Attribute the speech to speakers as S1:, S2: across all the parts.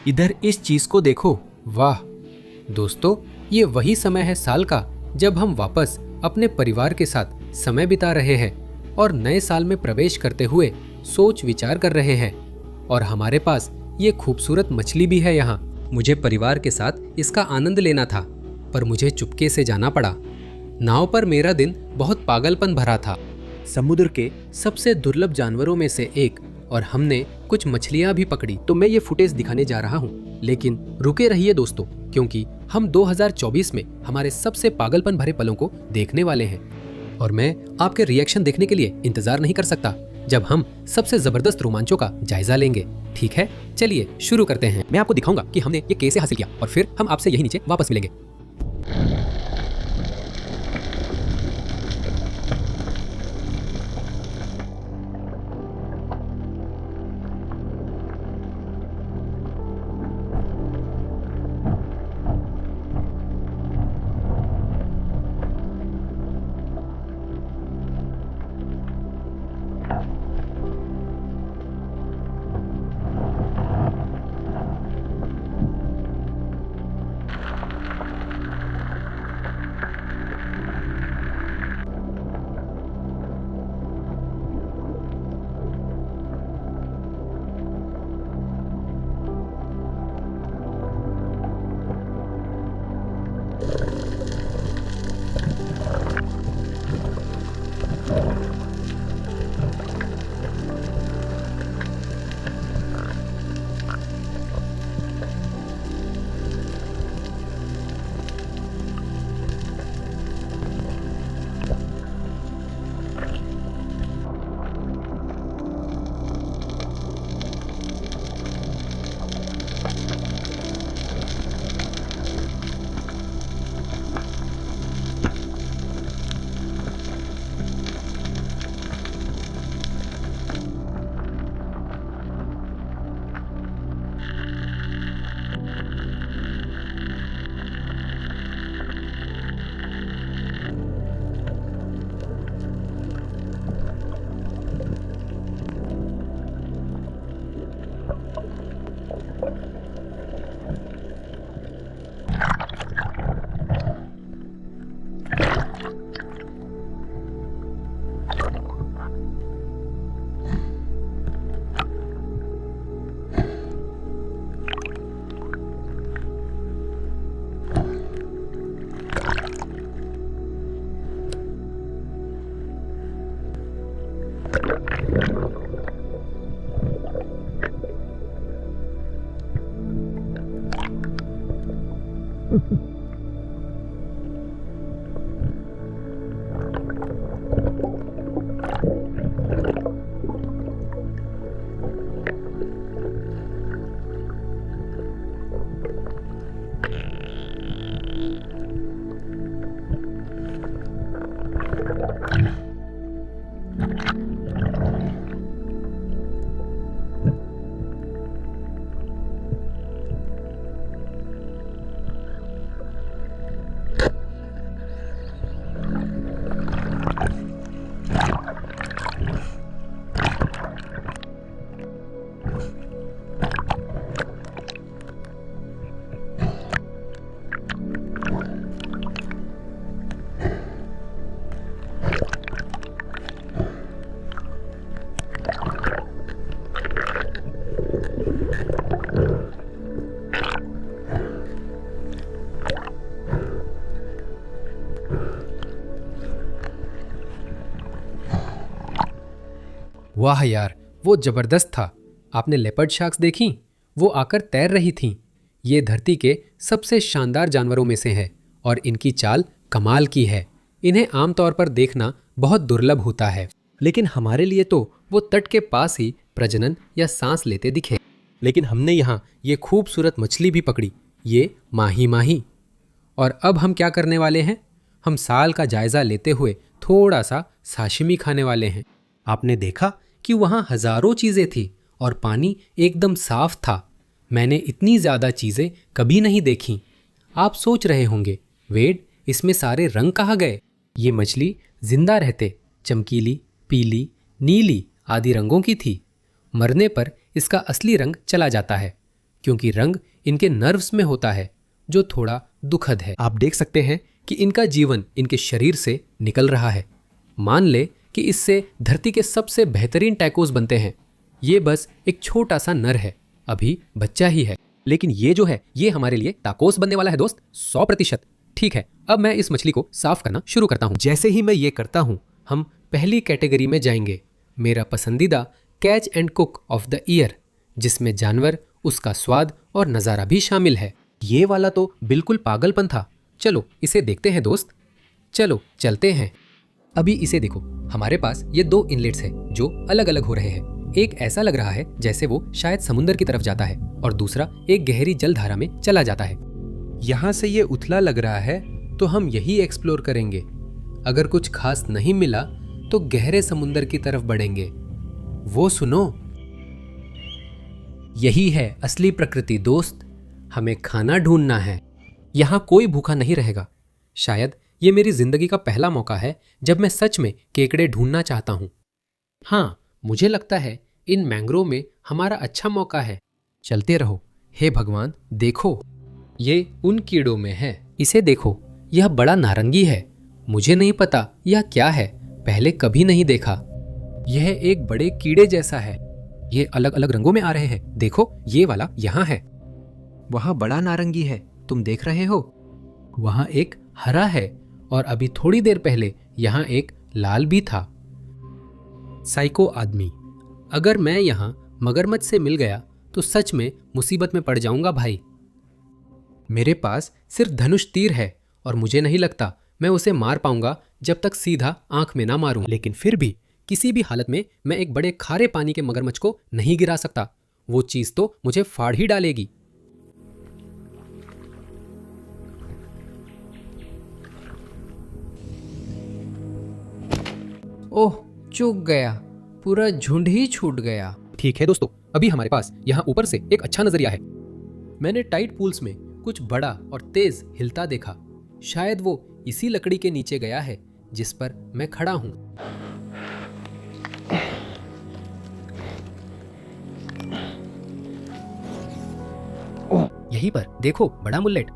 S1: इधर इस चीज को देखो, वाह दोस्तों, ये वही समय है साल का जब हम वापस अपने परिवार के साथ समय बिता रहे हैं और नए साल में प्रवेश करते हुए सोच विचार कर रहे हैं। और हमारे पास ये खूबसूरत मछली भी है यहाँ। मुझे परिवार के साथ इसका आनंद लेना था, पर मुझे चुपके से जाना पड़ा। नाव पर मेरा दिन बहुत पागलपन भरा था। समुद्र के सबसे दुर्लभ जानवरों में से एक, और हमने कुछ मछलियां भी पकड़ी। तो मैं ये फुटेज दिखाने जा रहा हूँ, लेकिन रुके रहिए दोस्तों, क्योंकि हम 2024 में हमारे सबसे पागलपन भरे पलों को देखने वाले हैं। और मैं आपके रिएक्शन देखने के लिए इंतजार नहीं कर सकता जब हम सबसे जबरदस्त रोमांचों का जायजा लेंगे। ठीक है, चलिए शुरू करते हैं। मैं आपको दिखाऊंगा कि हमने ये कैसे हासिल किया और फिर हम आपसे यही नीचे वापस मिलेंगे। वाह यार, वो जबरदस्त था। आपने लेपर्ड शार्क्स देखी? वो आकर तैर रही थीं। ये धरती के सबसे शानदार जानवरों में से है और इनकी चाल कमाल की है। इन्हें आमतौर पर देखना बहुत दुर्लभ होता है, लेकिन हमारे लिए तो वो तट के पास ही प्रजनन या सांस लेते दिखे। लेकिन हमने यहाँ ये खूबसूरत मछली भी पकड़ी, ये माही माही। और अब हम क्या करने वाले हैं? हम साल का जायजा लेते हुए थोड़ा सा साशिमी खाने वाले हैं। आपने देखा कि वहाँ हजारों चीज़ें थी और पानी एकदम साफ था। मैंने इतनी ज़्यादा चीज़ें कभी नहीं देखीं। आप सोच रहे होंगे, वेड, इसमें सारे रंग कहाँ गए? ये मछली जिंदा रहते चमकीली, पीली, नीली आदि रंगों की थी। मरने पर इसका असली रंग चला जाता है, क्योंकि रंग इनके नर्व्स में होता है, जो थोड़ा दुखद है। आप देख सकते हैं कि इनका जीवन इनके शरीर से निकल रहा है। मान ले कि इससे धरती के सबसे बेहतरीन टैकोस बनते हैं। ये बस एक छोटा सा नर है, अभी बच्चा ही है, लेकिन ये जो है ये हमारे लिए टाकोस बनने वाला है दोस्त, 100%। ठीक है, अब मैं इस मछली को साफ करना शुरू करता हूँ। जैसे ही मैं ये करता हूँ, हम पहली कैटेगरी में जाएंगे, मेरा पसंदीदा catch and cook of the year, जिसमें जानवर, उसका स्वाद और नज़ारा भी शामिल है। ये वाला तो बिल्कुल पागलपन था। चलो इसे देखते हैं दोस्त, चलो चलते हैं। अभी इसे देखो, हमारे पास ये 2 इनलेट्स हैं जो अलग अलग हो रहे हैं। एक ऐसा लग रहा है जैसे वो शायद समुद्र की तरफ जाता है और दूसरा एक गहरी जलधारा में चला जाता है। यहाँ से ये उथला लग रहा है तो हम यही एक्सप्लोर करेंगे। अगर कुछ खास नहीं मिला तो गहरे समुद्र की तरफ बढ़ेंगे। वो सुनो, यही है असली प्रकृति दोस्त। हमें खाना ढूंढना है। यहाँ कोई भूखा नहीं रहेगा। शायद ये मेरी जिंदगी का पहला मौका है जब मैं सच में केकड़े ढूंढना चाहता हूँ। हाँ, मुझे लगता है इन मैंग्रोव में हमारा अच्छा मौका है। चलते रहो। हे भगवान, देखो, ये उन कीड़ों में है। इसे देखो, यह बड़ा नारंगी है। मुझे नहीं पता यह क्या है, पहले कभी नहीं देखा। यह एक बड़े कीड़े जैसा है। ये अलग अलग रंगों में आ रहे हैं। देखो, ये वाला यहाँ है, वहाँ बड़ा नारंगी है, तुम देख रहे हो। वहाँ एक हरा है और अभी थोड़ी देर पहले यहाँ एक लाल भी था। साइको आदमी, अगर मैं यहाँ मगरमच्छ से मिल गया तो सच में मुसीबत में पड़ जाऊंगा भाई। मेरे पास सिर्फ धनुष तीर है और मुझे नहीं लगता मैं उसे मार पाऊंगा जब तक सीधा आंख में ना मारूं। लेकिन फिर भी किसी भी हालत में मैं एक बड़े खारे पानी के मगरमच्छ को नहीं गिरा सकता। वो चीज तो मुझे फाड़ ही डालेगी। ओह, चूक गया, पूरा झुंड ही छूट गया। ठीक है दोस्तों, अभी हमारे पास यहाँ ऊपर से एक अच्छा नजरिया है। मैंने टाइड पूल्स में कुछ बड़ा और तेज हिलता देखा। शायद वो इसी लकड़ी के नीचे गया है जिस पर मैं खड़ा हूं। यहीं पर देखो, बड़ा मुल्लेट।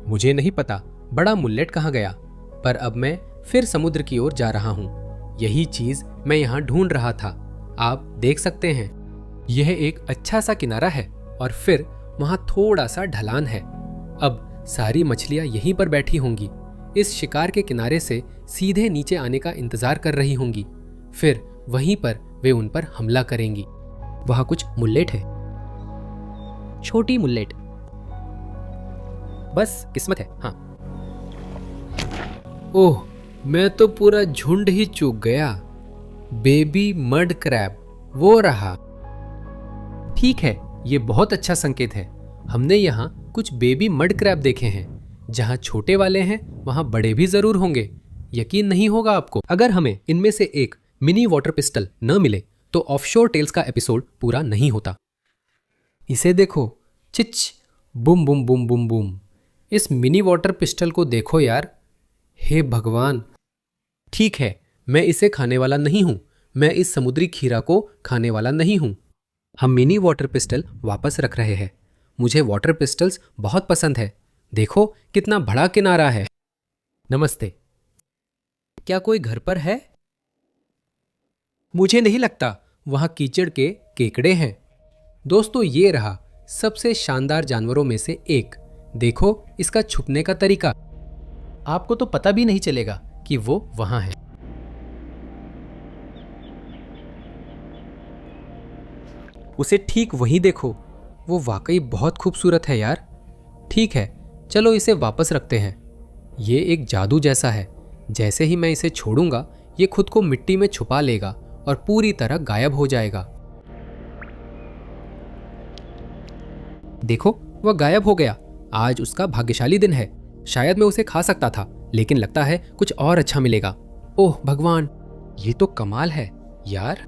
S1: मुझे नहीं पता बड़ा मुल्लेट कहाँ गया, पर अब मैं फिर समुद्र की ओर जा रहा हूँ। यही चीज मैं यहाँ ढूंढ रहा था। आप देख सकते हैं, यह एक अच्छा सा किनारा है और फिर वहाँ थोड़ा सा ढलान है। अब सारी मछलियाँ यहीं पर बैठी होंगी, इस शिकार के किनारे से सीधे नीचे आने का इंतजार कर रही होंगी। फिर वहीं पर वे उन पर हमला करेंगी। वहाँ कुछ मुल्लेट है, छोटी मुल्लेट। बस किस्मत है। हाँ, ओह, मैं तो पूरा झुंड ही चूक गया। बेबी मड क्रैब, वो रहा। ठीक है, ये बहुत अच्छा संकेत है। हमने यहाँ कुछ बेबी मड क्रैब देखे हैं। जहाँ छोटे वाले हैं वहाँ बड़े भी जरूर होंगे। यकीन नहीं होगा आपको, अगर हमें इनमें से एक मिनी वाटर पिस्टल न मिले तो ऑफशोर टेल्स का एपिसोड पूरा नहीं होता। इसे देखो, चिच बुम बुम बुम बुम बुम। इस मिनी वाटर पिस्टल को देखो यार। हे भगवान। ठीक है, मैं इसे खाने वाला नहीं हूं। मैं इस समुद्री खीरा को खाने वाला नहीं हूं। हम मिनी वाटर पिस्टल वापस रख रहे हैं। मुझे वाटर पिस्टल्स बहुत पसंद है। देखो कितना बड़ा किनारा है। नमस्ते, क्या कोई घर पर है? मुझे नहीं लगता। वहां कीचड़ के केकड़े हैं। दोस्तों, ये रहा सबसे शानदार जानवरों में से एक। देखो इसका छुपने का तरीका। आपको तो पता भी नहीं चलेगा कि वो वहां है। उसे ठीक वहीं देखो। वो वाकई बहुत खूबसूरत है यार। ठीक है, चलो इसे वापस रखते हैं। ये एक जादू जैसा है। जैसे ही मैं इसे छोड़ूंगा, ये खुद को मिट्टी में छुपा लेगा और पूरी तरह गायब हो जाएगा। देखो, वह गायब हो गया। आज उसका भाग्यशाली दिन है। शायद मैं उसे खा सकता था, लेकिन लगता है कुछ और अच्छा मिलेगा। ओह भगवान, ये तो कमाल है यार।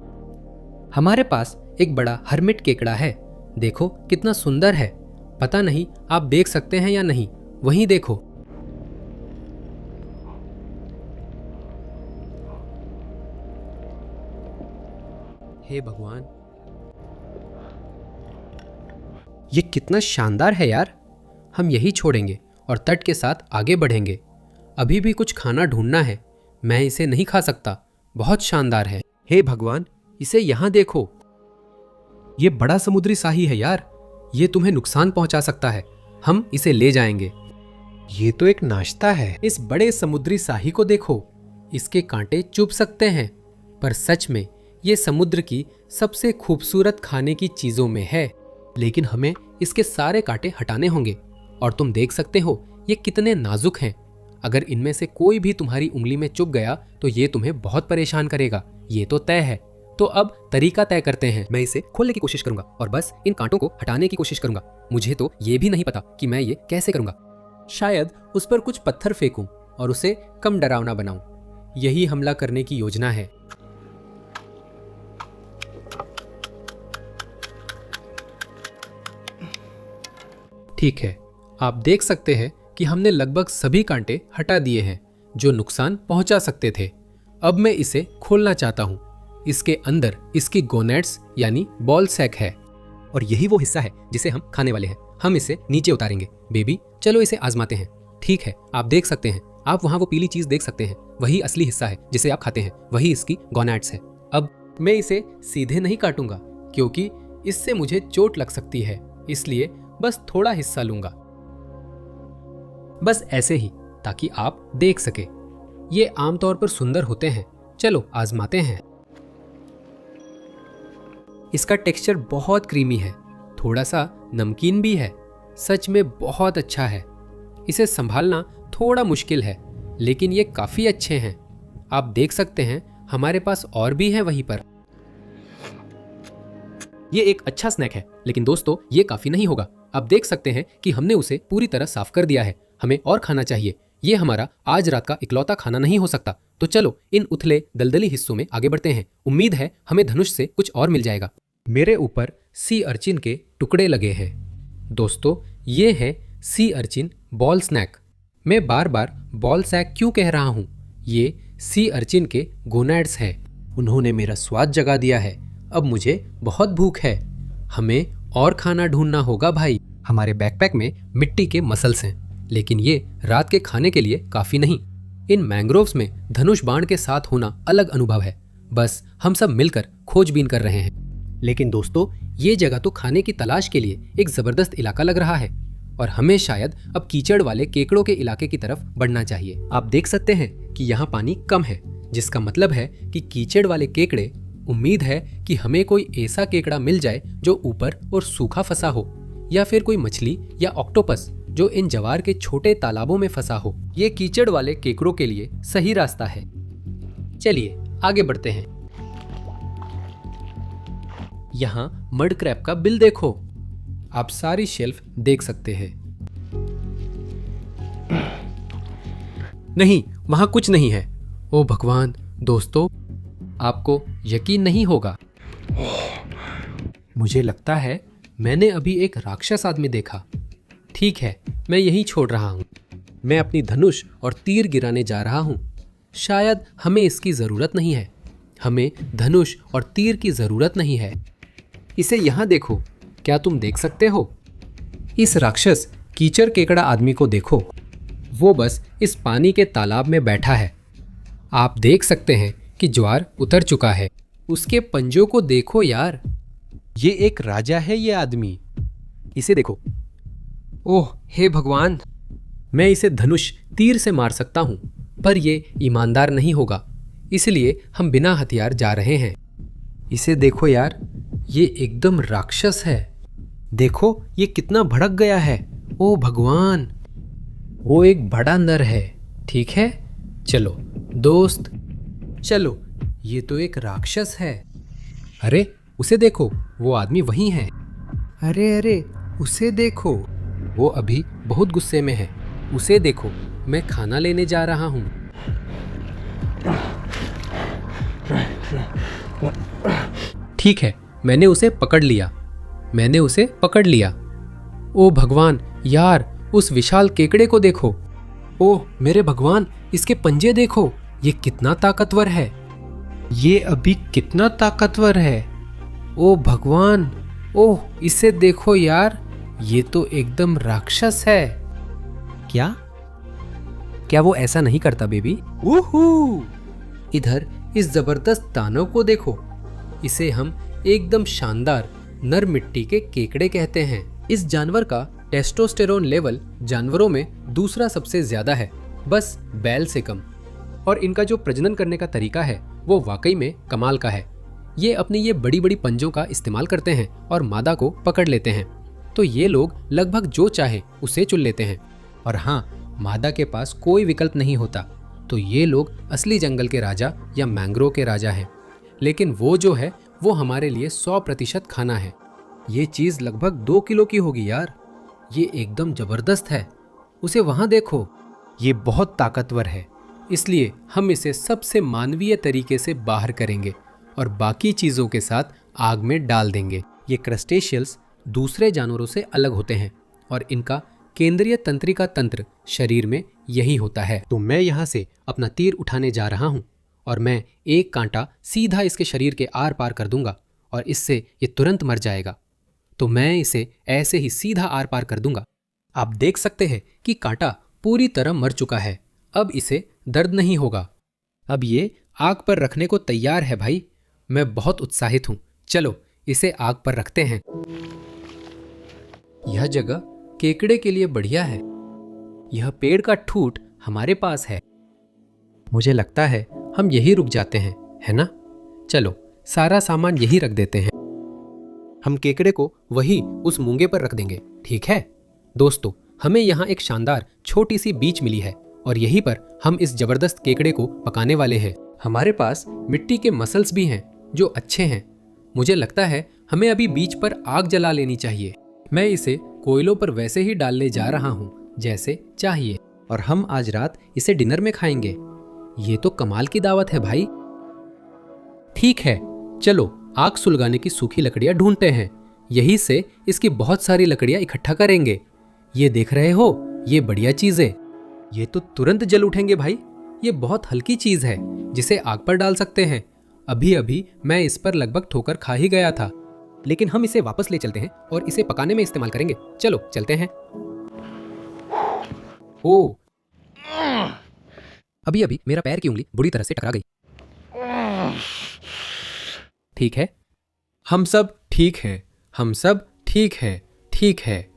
S1: हमारे पास एक बड़ा हर्मिट केकड़ा है। देखो कितना सुंदर है। पता नहीं आप देख सकते हैं या नहीं। वहीं देखो। हे भगवान, ये कितना शानदार है यार। हम यही छोड़ेंगे और तट के साथ आगे बढ़ेंगे। अभी भी कुछ खाना ढूंढना है। मैं इसे नहीं खा सकता, बहुत शानदार है। हे भगवान, इसे यहाँ देखो। ये बड़ा समुद्री शाही है यार, ये तुम्हें नुकसान पहुंचा सकता है। हम इसे ले जाएंगे। ये तो एक नाश्ता है। इस बड़े समुद्री शाही को देखो, इसके कांटे चुभ सकते हैं, पर सच में ये समुद्र की सबसे खूबसूरत खाने की चीजों में है। लेकिन हमें इसके सारे कांटे हटाने होंगे। और तुम देख सकते हो ये कितने नाजुक हैं। अगर इनमें से कोई भी तुम्हारी उंगली में चुभ गया तो ये तुम्हें बहुत परेशान करेगा, ये तो तय है। तो अब तरीका तय करते हैं। मैं इसे खोलने की कोशिश करूंगा और बस इन कांटों को हटाने की कोशिश करूंगा। मुझे तो ये भी नहीं पता कि मैं ये कैसे करूंगा। शायद उस पर कुछ पत्थर फेंकूं और उसे कम डरावना बनाऊं। यही हमला करने की योजना है। ठीक है, आप देख सकते हैं कि हमने लगभग सभी कांटे हटा दिए हैं जो नुकसान पहुंचा सकते थे। अब मैं इसे खोलना चाहता हूं। इसके अंदर इसकी गोनेट्स यानी बॉल सैक है और यही वो हिस्सा है जिसे हम खाने वाले हैं। हम इसे नीचे उतारेंगे। बेबी, चलो इसे आजमाते हैं। ठीक है, आप देख सकते हैं, आप वहां वो पीली चीज देख सकते हैं, वही असली हिस्सा है जिसे आप खाते हैं, वही इसकी गोनेट्स है। अब मैं इसे सीधे नहीं काटूंगा क्योंकि इससे मुझे चोट लग सकती है, इसलिए बस थोड़ा हिस्सा लूंगा, बस ऐसे ही, ताकि आप देख सके। ये आमतौर पर सुंदर होते हैं। चलो आजमाते हैं। इसका टेक्सचर बहुत क्रीमी है, थोड़ा सा नमकीन भी है। सच में बहुत अच्छा है। इसे संभालना थोड़ा मुश्किल है, लेकिन ये काफी अच्छे हैं। आप देख सकते हैं हमारे पास और भी हैं वहीं पर। ये एक अच्छा स्नैक है, लेकिन दोस्तों ये काफी नहीं होगा। आप देख सकते हैं कि हमने उसे पूरी तरह साफ कर दिया है। हमें और खाना चाहिए। ये हमारा आज रात का इकलौता खाना नहीं हो सकता। तो चलो इन उथले दलदली हिस्सों में आगे बढ़ते हैं। उम्मीद है हमें धनुष से कुछ और मिल जाएगा। मेरे ऊपर सी अर्चिन के टुकड़े लगे हैं। दोस्तों, ये है सी अर्चिन बॉल स्नैक। मैं बार बार बॉल सैक क्यों कह रहा हूँ? ये सी अर्चिन के गोनैड्स हैं। उन्होंने मेरा स्वाद जगा दिया है। अब मुझे बहुत भूख है। हमें और खाना ढूंढना होगा भाई। हमारे बैकपैक में मिट्टी के मसल्स हैं, लेकिन ये रात के खाने के लिए काफी नहीं। इन मैंग्रोव्स में धनुष बाण के साथ होना अलग अनुभव है। बस हम सब मिलकर खोजबीन कर रहे हैं। लेकिन दोस्तों, ये जगह तो खाने की तलाश के लिए एक जबरदस्त इलाका लग रहा है और हमें शायद अब कीचड़ वाले केकड़ों के इलाके की तरफ बढ़ना चाहिए। आप देख सकते हैं कि यहाँ पानी कम है, जिसका मतलब है कि कीचड़ वाले केकड़े। उम्मीद है कि हमें कोई ऐसा केकड़ा मिल जाए जो ऊपर और सूखा फंसा हो, या फिर कोई मछली या ऑक्टोपस जो इन जवार के छोटे तालाबों में फंसा हो। ये कीचड़ वाले केकड़ों के लिए सही रास्ता है। चलिए आगे बढ़ते हैं। यहाँ मड क्रैब का बिल देखो। आप सारी शेल्फ देख सकते हैं। नहीं, वहां कुछ नहीं है। ओ भगवान, दोस्तों, आपको यकीन नहीं होगा, मुझे लगता है मैंने अभी एक राक्षस आदमी देखा। ठीक है, मैं यही छोड़ रहा हूँ। मैं अपनी धनुष और तीर गिराने जा रहा हूँ। शायद हमें इसकी ज़रूरत नहीं है। हमें धनुष और तीर की ज़रूरत नहीं है। इसे यहाँ देखो। क्या तुम देख सकते हो? इस राक्षस कीचड़ केकड़ा आदमी को देखो। वो बस इस पानी के तालाब में बैठा है। आप देख सकते हैं कि ज्वार उतर चुका है। उसके पंजों को देखो यार। ये एक राजा है ये आदमी। इसे देखो। ओह हे भगवान, मैं इसे धनुष तीर से मार सकता हूँ, पर यह ईमानदार नहीं होगा, इसलिए हम बिना हथियार जा रहे हैं। इसे देखो यार, ये एकदम राक्षस है। देखो ये कितना भड़क गया है। ओ भगवान, वो एक बड़ा नर है। ठीक है, चलो दोस्त, चलो। ये तो एक राक्षस है। अरे उसे देखो, वो आदमी वहीं है। अरे अरे, उसे देखो, वो अभी बहुत गुस्से में है। उसे देखो, मैं खाना लेने जा रहा हूँ। ठीक है, मैंने उसे पकड़ लिया। ओ भगवान, यार उस विशाल केकड़े को देखो। ओह मेरे भगवान, इसके पंजे देखो, ये कितना ताकतवर है। ये अभी कितना ताकतवर है। ओ भगवान, ओह इसे देखो यार, ये तो एकदम राक्षस है।
S2: क्या क्या वो ऐसा नहीं करता बेबी?
S1: वूहू! इधर इस जबरदस्त दानव को देखो। इसे हम एकदम शानदार नर मिट्टी के केकड़े कहते हैं। इस जानवर का टेस्टोस्टेरोन लेवल जानवरों में दूसरा सबसे ज्यादा है, बस बैल से कम। और इनका जो प्रजनन करने का तरीका है वो वाकई में कमाल का है। ये अपनी ये बड़ी बड़ी पंजों का इस्तेमाल करते हैं और मादा को पकड़ लेते हैं। तो ये लोग लगभग जो चाहे उसे चुन लेते हैं। और हाँ, मादा के पास कोई विकल्प नहीं होता। तो ये लोग असली जंगल के राजा या मैंग्रोव के राजा हैं। लेकिन वो जो है वो हमारे लिए 100% खाना है। ये चीज लगभग 2 किलो की होगी यार। ये एकदम जबरदस्त है। उसे वहां देखो, ये बहुत ताकतवर है। इसलिए हम इसे सबसे मानवीय तरीके से बाहर करेंगे और बाकी चीजों के साथ आग में डाल देंगे। ये क्रस्टेशियल्स दूसरे जानवरों से अलग होते हैं और इनका केंद्रीय तंत्रिका तंत्र शरीर में यही होता है। तो मैं यहाँ से अपना तीर उठाने जा रहा हूँ और मैं एक कांटा सीधा इसके शरीर के आर पार कर दूंगा और इससे ये तुरंत मर जाएगा। तो मैं इसे ऐसे ही सीधा आर पार कर दूंगा। आप देख सकते हैं कि कांटा पूरी तरह मर चुका है। अब इसे दर्द नहीं होगा। अब ये आग पर रखने को तैयार है भाई। मैं बहुत उत्साहित हूं। चलो इसे आग पर रखते हैं। यह जगह केकड़े के लिए बढ़िया है। यह पेड़ का ठूंठ हमारे पास है। मुझे लगता है हम यही रुक जाते हैं, है ना? चलो सारा सामान यही रख देते हैं। हम केकड़े को वही उस मूंगे पर रख देंगे, ठीक है? दोस्तों, हमें यहाँ एक शानदार छोटी सी बीच मिली है और यहीं पर हम इस जबरदस्त केकड़े को पकाने वाले हैं। हमारे पास मिट्टी के मसल्स भी हैं जो अच्छे हैं। मुझे लगता है हमें अभी बीच पर आग जला लेनी चाहिए। मैं इसे कोयलों पर वैसे ही डालने जा रहा हूँ जैसे चाहिए, और हम आज रात इसे डिनर में खाएंगे। ये तो कमाल की दावत है भाई। ठीक है, चलो आग सुलगाने की सूखी लकड़ियां ढूंढते हैं। यहीं से इसकी बहुत सारी लकड़ियां इकट्ठा करेंगे। ये देख रहे हो, ये बढ़िया चीज है। ये तो तुरंत जल उठेंगे भाई। ये बहुत हल्की चीज है जिसे आग पर डाल सकते हैं। अभी अभी मैं इस पर लगभग ठोकर खा ही गया था, लेकिन हम इसे वापस ले चलते हैं और इसे पकाने में इस्तेमाल करेंगे। चलो चलते हैं। ओ, अभी अभी मेरा पैर की उंगली बुरी तरह से टकरा गई। ठीक है, हम सब ठीक है, हम सब ठीक है, ठीक है।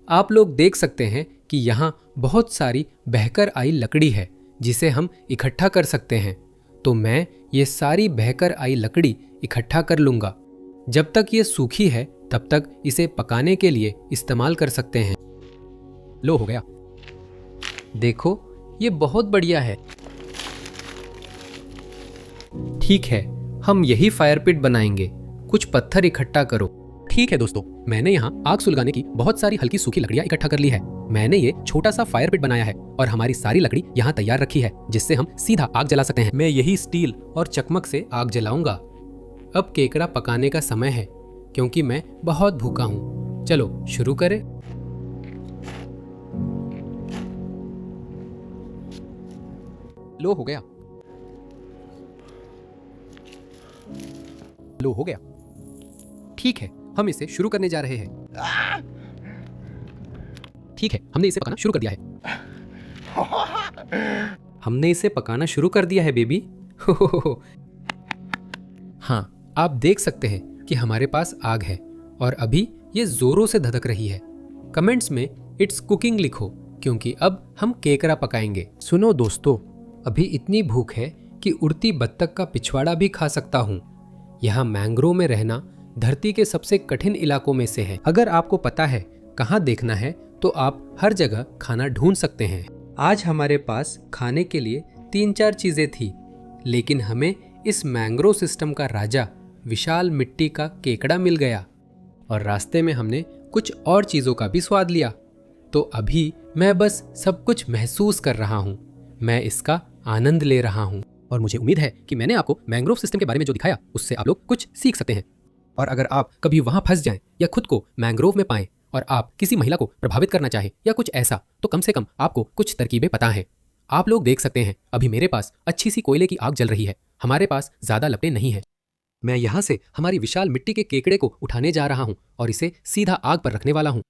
S1: आप लोग देख सकते हैं कि यहाँ बहुत सारी बहकर आई लकड़ी है जिसे हम इकट्ठा कर सकते हैं। तो मैं ये सारी बहकर आई लकड़ी इकट्ठा कर लूंगा। जब तक ये सूखी है तब तक इसे पकाने के लिए इस्तेमाल कर सकते हैं। लो, हो गया। देखो, ये बहुत बढ़िया है। ठीक है, हम यही फायर पिट बनाएंगे। कुछ पत्थर इकट्ठा करो। ठीक है दोस्तों, मैंने यहाँ आग सुलगाने की बहुत सारी हल्की सूखी लकड़ियाँ इकट्ठा कर ली है। मैंने ये छोटा सा फायर पिट बनाया है और हमारी सारी लकड़ी यहाँ तैयार रखी है जिससे हम सीधा आग जला सकते हैं। मैं यही स्टील और चकमक से आग जलाऊंगा। अब केकड़ा पकाने का समय है क्योंकि मैं बहुत भूखा हूँ। चलो शुरू करें। लो, हो गया। लो, हो गया। ठीक है, हम इसे शुरू करने जा रहे हैं। ठीक है, हमने इसे पकाना शुरू कर दिया है। हमने इसे पकाना शुरू कर दिया है बेबी। हाँ, आप देख सकते हैं कि हमारे पास आग है और अभी ये जोरों से धधक रही है। कमेंट्स में इट्स कुकिंग लिखो क्योंकि अब हम केकड़ा पकाएंगे। सुनो दोस्तों, अभी इतनी भूख है कि उड़ती बत्तख का पिछवाड़ा भी खा सकता हूँ। यहाँ मैंग्रोव में रहना धरती के सबसे कठिन इलाकों में से है। अगर आपको पता है कहाँ देखना है तो आप हर जगह खाना ढूंढ सकते हैं। आज हमारे पास खाने के लिए 3-4 चीजें थी, लेकिन हमें इस मैंग्रोव सिस्टम का राजा विशाल मिट्टी का केकड़ा मिल गया और रास्ते में हमने कुछ और चीजों का भी स्वाद लिया। तो अभी मैं बस सब कुछ महसूस कर रहा हूँ। मैं इसका आनंद ले रहा हूँ और मुझे उम्मीद है कि मैंने आपको मैंग्रोव सिस्टम के बारे में जो दिखाया उससे आप लोग कुछ सीख सकते हैं। और अगर आप कभी वहां फंस जाएं या खुद को मैंग्रोव में पाएं और आप किसी महिला को प्रभावित करना चाहें या कुछ ऐसा, तो कम से कम आपको कुछ तरकीबें पता हैं। आप लोग देख सकते हैं अभी मेरे पास अच्छी सी कोयले की आग जल रही है। हमारे पास ज्यादा लपटें नहीं है। मैं यहाँ से हमारी विशाल मिट्टी के केकड़े को उठाने जा रहा हूँ और इसे सीधा आग पर रखने वाला हूँ।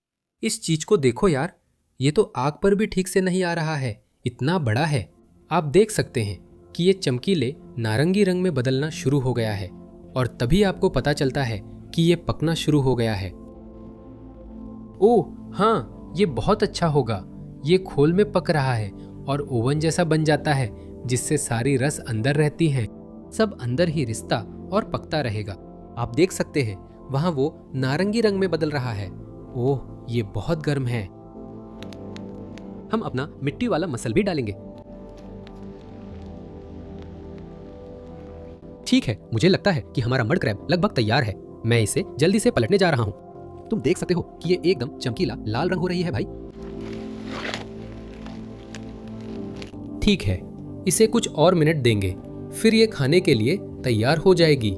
S1: इस चीज को देखो यार, ये तो आग पर भी ठीक से नहीं आ रहा है, इतना बड़ा है। आप देख सकते हैं कि ये चमकीले नारंगी रंग में बदलना शुरू हो गया है और तभी आपको पता चलता है कि ये पकना शुरू हो गया है। ओह हाँ, ये बहुत अच्छा होगा। ये खोल में पक रहा है और ओवन जैसा बन जाता है, जिससे सारी रस अंदर रहती है। सब अंदर ही रिश्ता और पकता रहेगा। आप देख सकते हैं वहां वो नारंगी रंग में बदल रहा है। ओह, ये बहुत गर्म है। हम अपना मिट्टी वाला मसल भी डालेंगे। ठीक है, मुझे लगता है कि हमारा मड क्रैब लगभग तैयार है। मैं इसे जल्दी से पलटने जा रहा हूं। तुम देख सकते हो कि ये एकदम चमकीला लाल रंग हो रही है भाई। ठीक है, इसे कुछ और मिनट देंगे, फिर ये खाने के लिए तैयार हो जाएगी।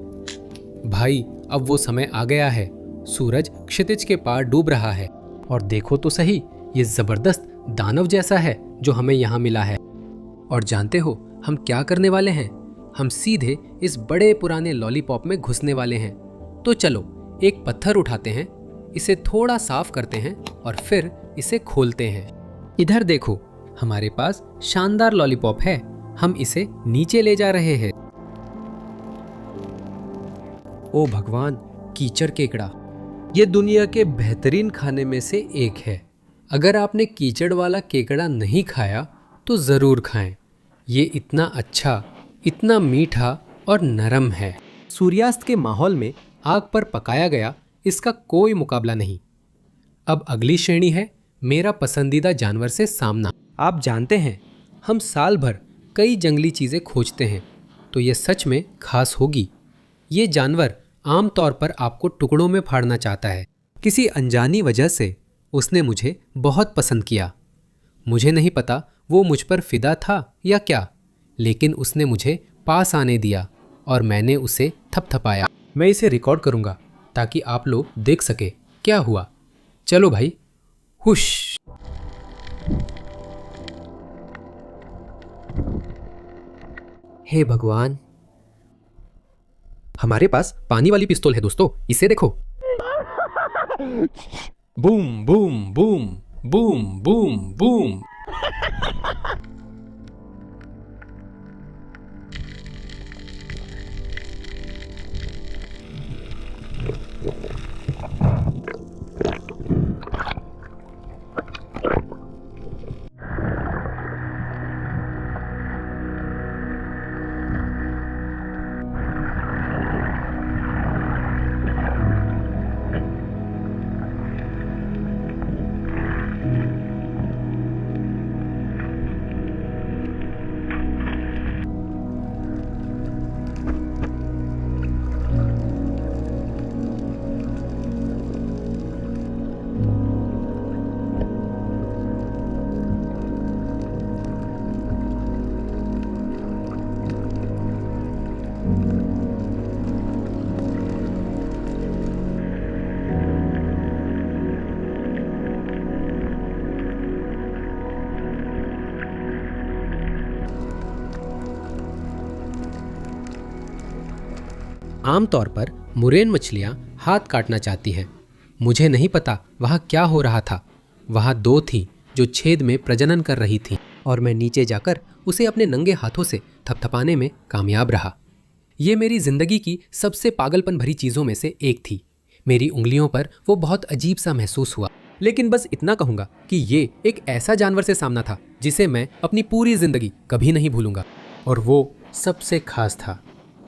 S1: भाई, अब वो समय आ गया है। सूरज क्षितिज के पार डूब रहा है और देखो तो सही, ये जबरदस्त दानव जैसा है जो हमें यहाँ मिला है। और जानते हो हम क्या करने वाले हैं? हम सीधे इस बड़े पुराने लॉलीपॉप में घुसने वाले हैं। तो चलो एक पत्थर उठाते हैं, इसे थोड़ा साफ करते हैं और फिर इसे खोलते हैं। इधर देखो, हमारे पास शानदार लॉलीपॉप है। हम इसे नीचे ले जा रहे हैं। ओ भगवान, कीचड़ केकड़ा, ये दुनिया के बेहतरीन खाने में से एक है। अगर आपने कीचड़ वाला केकड़ा नहीं खाया तो ज़रूर खाएं। ये इतना अच्छा, इतना मीठा और नरम है। सूर्यास्त के माहौल में आग पर पकाया गया इसका कोई मुकाबला नहीं। अब अगली श्रेणी है मेरा पसंदीदा जानवर से सामना। आप जानते हैं हम साल भर कई जंगली चीज़ें खोजते हैं, तो ये सच में खास होगी। ये जानवर आमतौर पर आपको टुकड़ों में फाड़ना चाहता है। किसी अनजानी वजह से उसने मुझे बहुत पसंद किया। मुझे नहीं पता वो मुझ पर फिदा था या क्या, लेकिन उसने मुझे पास आने दिया और मैंने उसे थपथपाया। मैं इसे रिकॉर्ड करूँगा ताकि आप लोग देख सके क्या हुआ। चलो भाई, हुश। हे भगवान, हमारे पास पानी वाली पिस्तौल है दोस्तों, इसे देखो। Boom boom boom boom boom boom. आमतौर पर मुरेन मछलियां हाथ काटना चाहती हैं। मुझे नहीं पता वहाँ क्या हो रहा था। वहाँ दो थीं जो छेद में प्रजनन कर रही थीं और मैं नीचे जाकर उसे अपने नंगे हाथों से थपथपाने में कामयाब रहा। ये मेरी जिंदगी की सबसे पागलपन भरी चीज़ों में से एक थी। मेरी उंगलियों पर वो बहुत अजीब सा महसूस हुआ, लेकिन बस इतना कहूँगा कि ये एक ऐसा जानवर से सामना था जिसे मैं अपनी पूरी जिंदगी कभी नहीं भूलूंगा, और वो सबसे खास था।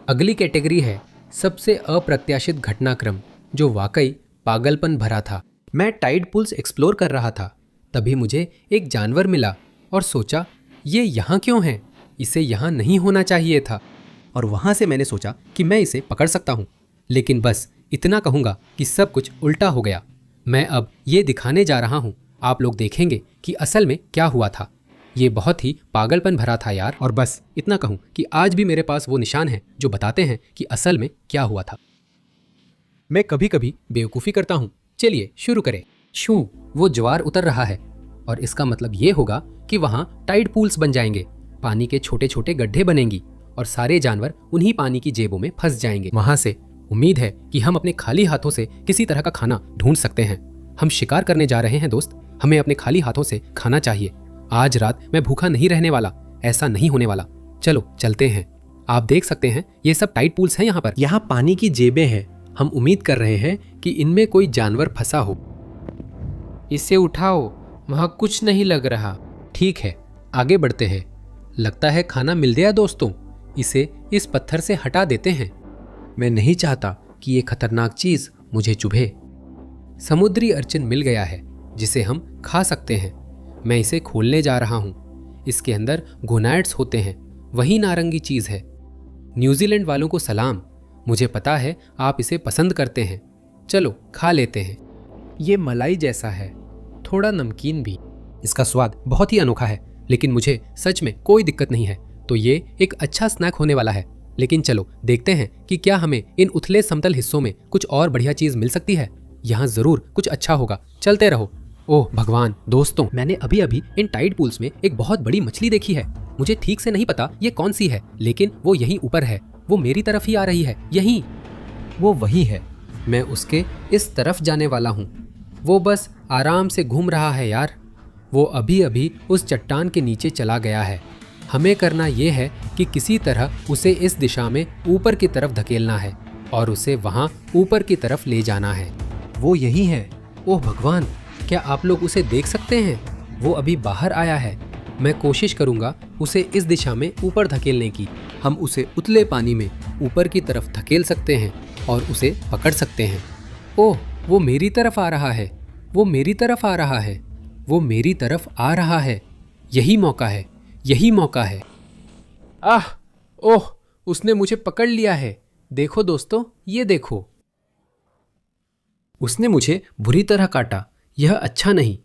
S1: अगली कैटेगरी है सबसे अप्रत्याशित घटनाक्रम, जो वाकई पागलपन भरा था। मैं टाइड पूल्स एक्सप्लोर कर रहा था, तभी मुझे एक जानवर मिला और सोचा ये यहाँ क्यों है, इसे यहाँ नहीं होना चाहिए था। और वहाँ से मैंने सोचा कि मैं इसे पकड़ सकता हूँ, लेकिन बस इतना कहूँगा कि सब कुछ उल्टा हो गया। मैं अब ये दिखाने जा रहा हूँ, आप लोग देखेंगे कि असल में क्या हुआ था। ये बहुत ही पागलपन भरा था यार। और बस इतना कहूँ कि आज भी मेरे पास वो निशान हैं जो बताते हैं कि असल में क्या हुआ था। मैं कभी कभी बेवकूफ़ी करता हूँ। चलिए शुरू करें। शू, वो ज्वार उतर रहा है और इसका मतलब ये होगा कि वहाँ टाइड पूल्स बन जाएंगे, पानी के छोटे छोटे गड्ढे बनेंगी और सारे जानवर उन्हीं पानी की जेबों में फंस जाएंगे। वहाँ से उम्मीद है कि हम अपने खाली हाथों से किसी तरह का खाना ढूंढ सकते हैं। हम शिकार करने जा रहे हैं दोस्त। हमें अपने खाली हाथों से खाना चाहिए। आज रात मैं भूखा नहीं रहने वाला। ऐसा नहीं होने वाला। चलो चलते हैं। आप देख सकते हैं ये सब टाइड पूल्स हैं यहाँ पर। यहाँ पानी की जेबें हैं। हम उम्मीद कर रहे हैं कि इनमें कोई जानवर फंसा हो। इसे उठाओ, वहाँ कुछ नहीं लग रहा। ठीक है, आगे बढ़ते हैं। लगता है खाना मिल गया दोस्तों। इसे इस पत्थर से हटा देते हैं। मैं नहीं चाहता कि ये खतरनाक चीज मुझे चुभे। समुद्री अर्चिन मिल गया है जिसे हम खा सकते हैं। मैं इसे खोलने जा रहा हूँ। इसके अंदर गोनाइड्स होते हैं, वही नारंगी चीज है। न्यूजीलैंड वालों को सलाम। मुझे पता है आप इसे पसंद करते हैं। चलो खा लेते हैं। ये मलाई जैसा है, थोड़ा नमकीन भी। इसका स्वाद बहुत ही अनोखा है, लेकिन मुझे सच में कोई दिक्कत नहीं है। तो ये एक अच्छा स्नैक होने वाला है। लेकिन चलो देखते हैं कि क्या हमें इन उथले समतल हिस्सों में कुछ और बढ़िया चीज मिल सकती है। यहाँ जरूर कुछ अच्छा होगा। चलते रहो। ओह भगवान दोस्तों, मैंने अभी अभी इन टाइड पूल्स में एक बहुत बड़ी मछली देखी है। मुझे ठीक से नहीं पता ये कौन सी है, लेकिन वो यहीं ऊपर है। वो मेरी तरफ ही आ रही है। यहीं वो वही है। मैं उसके इस तरफ जाने वाला हूँ। वो बस आराम से घूम रहा है यार। वो अभी अभी उस चट्टान के नीचे चला गया है। हमें करना ये है कि किसी तरह उसे इस दिशा में ऊपर की तरफ धकेलना है और उसे वहाँ ऊपर की तरफ ले जाना है। वो यही है। ओह भगवान, क्या आप लोग उसे देख सकते हैं? वो अभी बाहर आया है। मैं कोशिश करूँगा उसे इस दिशा में ऊपर धकेलने की। हम उसे उतले पानी में ऊपर की तरफ धकेल सकते हैं और उसे पकड़ सकते हैं। ओह, वो मेरी तरफ आ रहा है। वो मेरी तरफ आ रहा है। वो मेरी तरफ आ रहा है। यही मौका है। यही मौका है। आह, ओह, उसने मुझे पकड़ लिया है। देखो दोस्तों, ये देखो। उसने मुझे बुरी तरह काटा। यह अच्छा नहीं।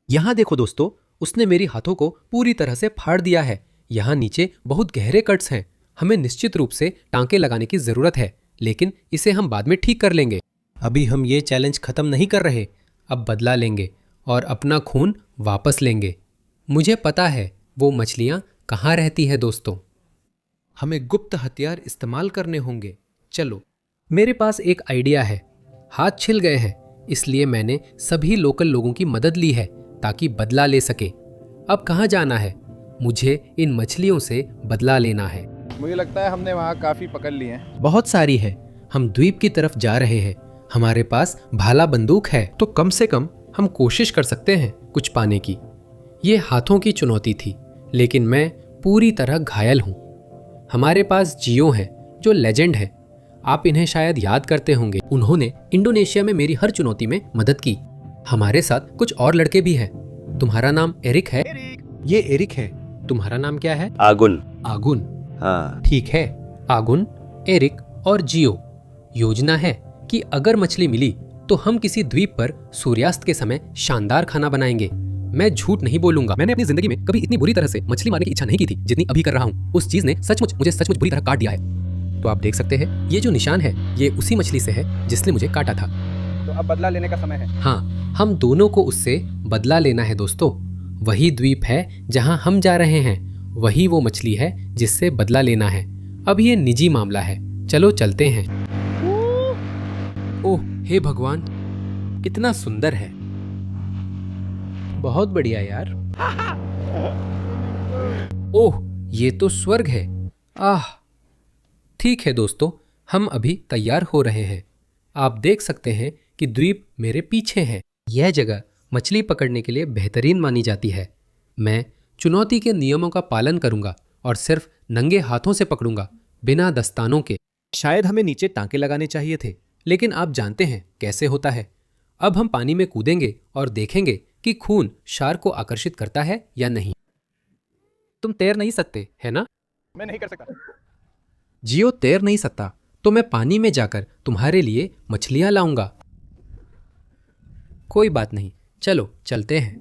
S1: यहां देखो दोस्तों, उसने मेरी हाथों को पूरी तरह से फाड़ दिया है। यहाँ नीचे बहुत गहरे कट्स हैं। हमें निश्चित रूप से टांके लगाने की जरूरत है, लेकिन इसे हम बाद में ठीक कर लेंगे। अभी हम ये चैलेंज खत्म नहीं कर रहे। अब बदला लेंगे और अपना खून वापस लेंगे। मुझे पता है वो मछलियां कहाँ रहती है दोस्तों। हमें गुप्त हथियार इस्तेमाल करने होंगे। चलो, मेरे पास एक आइडिया है। हाथ छिल गए हैं, इसलिए मैंने सभी लोकल लोगों की मदद ली है ताकि बदला ले सके। अब कहाँ जाना है? मुझे इन मछलियों से बदला लेना है।
S3: मुझे लगता है हमने वहाँ काफी पकड़ लिए हैं।
S1: बहुत सारी है। हम द्वीप की तरफ जा रहे हैं। हमारे पास भाला बंदूक है, तो कम से कम हम कोशिश कर सकते हैं कुछ पाने की। ये हाथों की चुनौती थी, लेकिन मैं पूरी तरह घायल हूँ। हमारे पास जियो है जो लेजेंड है। आप इन्हें शायद याद करते होंगे। उन्होंने इंडोनेशिया में मेरी हर चुनौती में मदद की। हमारे साथ कुछ और लड़के भी हैं। तुम्हारा नाम एरिक है? ये एरिक है। तुम्हारा नाम क्या है?
S4: आगुन।
S1: आगुन।
S4: हाँ
S1: ठीक है। आगुन, एरिक और जियो। योजना है कि अगर मछली मिली तो हम किसी द्वीप पर सूर्यास्त के समय शानदार खाना बनाएंगे। मैं झूठ नहीं बोलूंगा। मैंने अपनी जिंदगी में कभी इतनी बुरी तरह से मछली मारने की इच्छा नहीं की थी जितनी अभी कर रहा हूँ। उस चीज ने मुझे सचमुच बुरी तरह काट दिया है। तो आप देख सकते हैं ये जो निशान है ये उसी मछली से है जिसने मुझे काटा था।
S3: तो अब बदला लेने का समय है।
S1: हाँ, हम दोनों को उससे बदला लेना है दोस्तों। वही द्वीप है जहाँ हम जा रहे हैं। वही वो मछली है जिससे बदला लेना है। अब ये निजी मामला है। चलो चलते हैं। ओह हे भगवान, कितना सुंदर है। बहुत बढ़िया यार। ओह, ये तो स्वर्ग है। आह। ठीक है दोस्तों, हम अभी तैयार हो रहे हैं। आप देख सकते हैं कि द्वीप मेरे पीछे है। यह जगह मछली पकड़ने के लिए बेहतरीन मानी जाती है। मैं चुनौती के नियमों का पालन करूंगा और सिर्फ नंगे हाथों से पकड़ूंगा, बिना दस्तानों के। शायद हमें नीचे टांके लगाने चाहिए थे, लेकिन आप जानते हैं कैसे होता है। अब हम पानी में कूदेंगे और देखेंगे कि खून शार्क को आकर्षित करता है या नहीं। तुम तैर नहीं सकते, है ना?
S3: मैं नहीं कर सकता।
S1: जियो तैर नहीं सकता, तो मैं पानी में जाकर तुम्हारे लिए मछलियां लाऊंगा। कोई बात नहीं, चलो चलते हैं।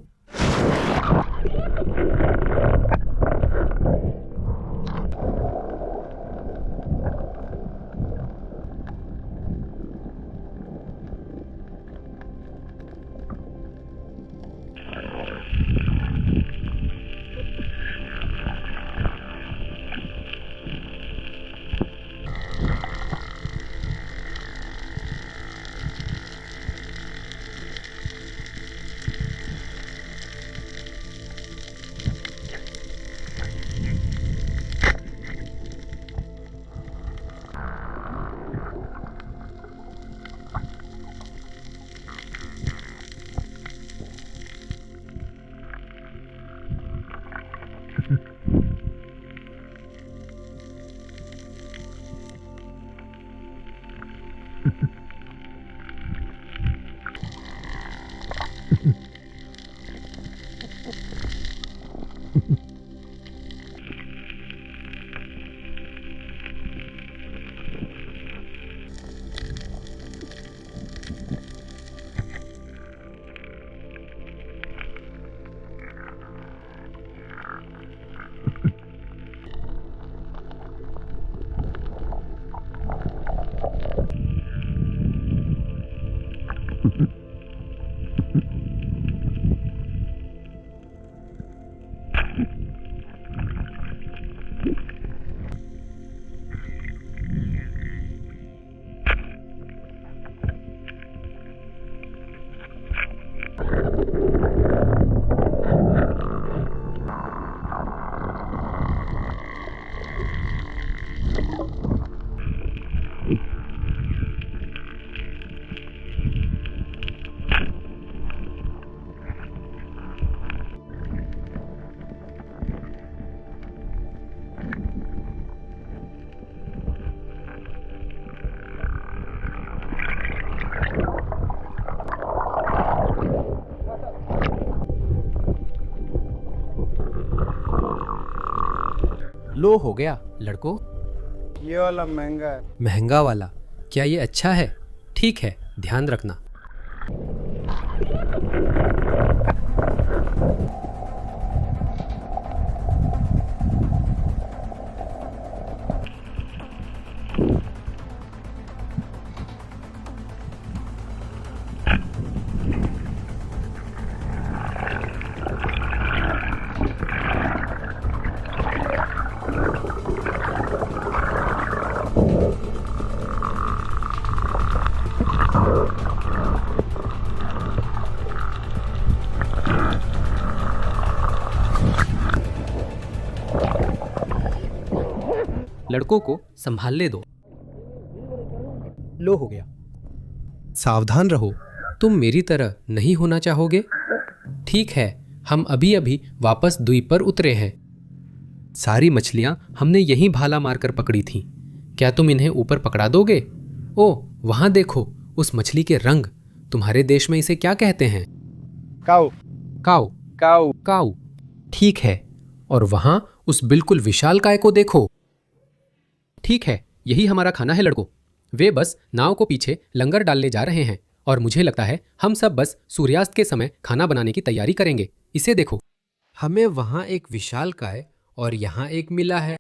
S1: लो हो गया लड़कों।
S3: ये वाला महंगा है।
S1: महंगा वाला? क्या ये अच्छा है? ठीक है, ध्यान रखना। लड़कों को संभालने दो। लो हो गया। सावधान रहो, तुम मेरी तरह नहीं होना चाहोगे? ठीक है, हम अभी अभी वापस द्वीप पर उतरे हैं। सारी मछलियां हमने यहीं भाला मारकर पकड़ी थीं। क्या तुम इन्हें ऊपर पकड़ा दोगे? ओह, वहां देखो, उस मछली के रंग। तुम्हारे देश में इसे क्या कहते हैं?
S3: काऊ।
S1: काऊ।
S3: काऊ।
S1: काऊ। ठीक है, और वहां उस बिल्कुल विशालकाय को देखो। ठीक है, यही हमारा खाना है लड़कों। वे बस नाव को पीछे लंगर डालने जा रहे हैं और मुझे लगता है हम सब बस सूर्यास्त के समय खाना बनाने की तैयारी करेंगे। इसे देखो, हमें वहां एक विशालकाय और यहाँ एक मिला है।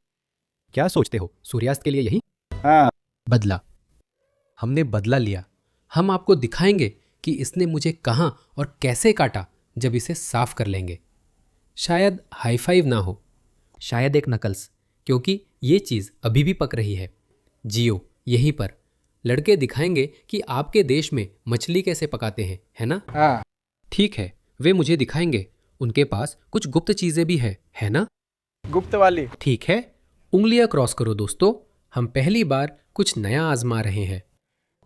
S1: क्या सोचते हो, सूर्यास्त के लिए यही?
S3: हाँ।
S1: बदला। हमने बदला लिया। हम आपको दिखाएंगे कि इसने मुझे कहाँ और कैसे काटा जब इसे साफ कर लेंगे। शायद हाई फाइव ना हो, शायद एक नकल्स, क्योंकि ये चीज़ अभी भी पक रही है। जियो, यहीं पर। लड़के दिखाएंगे कि आपके देश में मछली कैसे पकाते हैं, है ना?
S3: हाँ।
S1: ठीक है, वे मुझे दिखाएंगे। उनके पास कुछ गुप्त चीज़ें भी है ना?
S3: गुप्त वाली।
S1: ठीक है, उंगलियां क्रॉस करो दोस्तों। हम पहली बार कुछ नया आजमा रहे हैं।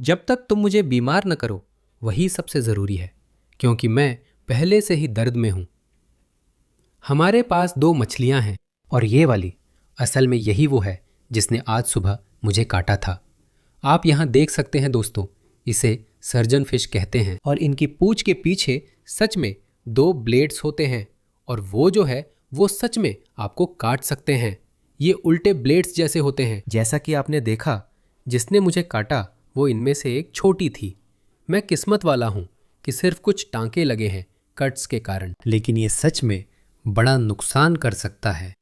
S1: जब तक तुम मुझे बीमार न करो, वही सबसे ज़रूरी है, क्योंकि मैं पहले से ही दर्द में हूं। हमारे पास 2 मछलियां हैं और ये वाली असल में यही वो है जिसने आज सुबह मुझे काटा था। आप यहाँ देख सकते हैं दोस्तों, इसे सर्जन फिश कहते हैं और इनकी पूंछ के पीछे सच में 2 ब्लेड्स होते हैं और वो जो है वो सच में आपको काट सकते हैं। ये उल्टे ब्लेड्स जैसे होते हैं। जैसा कि आपने देखा, जिसने मुझे काटा वो इनमें से एक छोटी थी। मैं किस्मत वाला हूँ कि सिर्फ कुछ टांके लगे हैं कट्स के कारण, लेकिन ये सच में बड़ा नुकसान कर सकता है।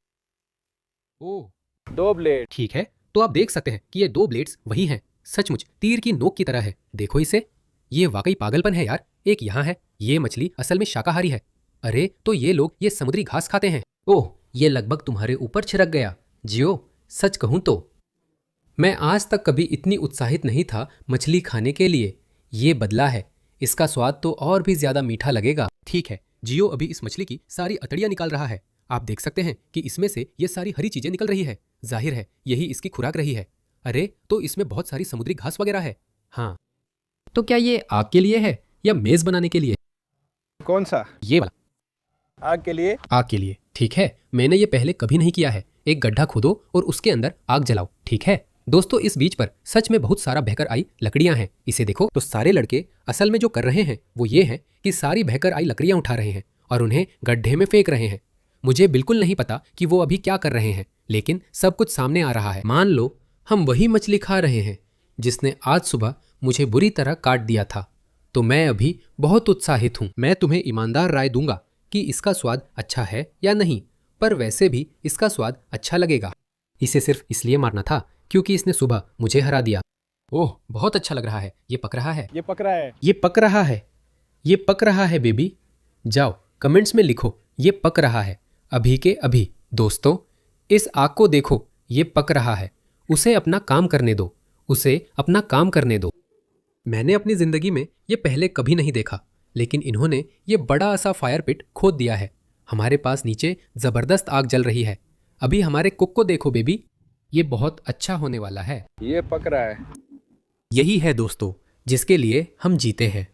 S1: ओह,
S3: 2 ब्लेड।
S1: ठीक है, तो आप देख सकते हैं कि ये 2 ब्लेड्स वही हैं। सचमुच तीर की नोक की तरह है। देखो इसे। ये वाकई पागलपन है यार। एक यहाँ है, ये मछली असल में शाकाहारी है। अरे, तो ये लोग ये समुद्री घास खाते हैं। ओह, ये लगभग तुम्हारे ऊपर छिड़क गया। जियो, सच कहूं तो मैं आज तक कभी इतनी उत्साहित नहीं था मछली खाने के लिए। ये बदला है, इसका स्वाद तो और भी ज्यादा मीठा लगेगा। ठीक है, जियो अभी इस मछली की सारी अतड़ियां निकाल रहा है। आप देख सकते हैं कि इसमें से ये सारी हरी चीजें निकल रही है। जाहिर है यही इसकी खुराक रही है। अरे, तो इसमें बहुत सारी समुद्री घास वगैरह है। हाँ, तो क्या ये आग के लिए है या मेज बनाने के लिए?
S3: कौन सा?
S1: ये वाला।
S3: आग के लिए।
S1: आग के लिए, ठीक है। मैंने ये पहले कभी नहीं किया है। एक गड्ढा खोदो और उसके अंदर आग जलाओ, ठीक है। दोस्तों इस बीच पर सच में बहुत सारा बहकर आई लकड़ियां हैं। इसे देखो तो सारे लड़के असल में जो कर रहे हैं वो ये है कि सारी बहकर आई लकड़ियां उठा रहे हैं और उन्हें गड्ढे में फेंक रहे हैं। मुझे बिल्कुल नहीं पता कि वो अभी क्या कर रहे हैं, लेकिन सब कुछ सामने आ रहा है। मान लो हम वही मछली खा रहे हैं जिसने आज सुबह मुझे बुरी तरह काट दिया था, तो मैं अभी बहुत उत्साहित हूँ। मैं तुम्हें ईमानदार राय दूंगा कि इसका स्वाद अच्छा है या नहीं, पर वैसे भी इसका स्वाद अच्छा लगेगा। इसे सिर्फ इसलिए मारना था क्योंकि इसने सुबह मुझे हरा दिया। ओह, बहुत अच्छा लग रहा है। ये पक रहा है,
S3: ये पक रहा है।
S1: ये पक रहा है, ये पक रहा है बेबी। जाओ कमेंट्स में लिखो ये पक रहा है अभी के अभी। दोस्तों इस आग को देखो, ये पक रहा है। उसे अपना काम करने दो, उसे अपना काम करने दो। मैंने अपनी जिंदगी में ये पहले कभी नहीं देखा, लेकिन इन्होंने ये बड़ा सा फायर पिट खोद दिया है। हमारे पास नीचे जबरदस्त आग जल रही है। अभी हमारे कुक को देखो बेबी, ये बहुत अच्छा होने वाला है।
S3: ये पक रहा है।
S1: यही है दोस्तों जिसके लिए हम जीते हैं।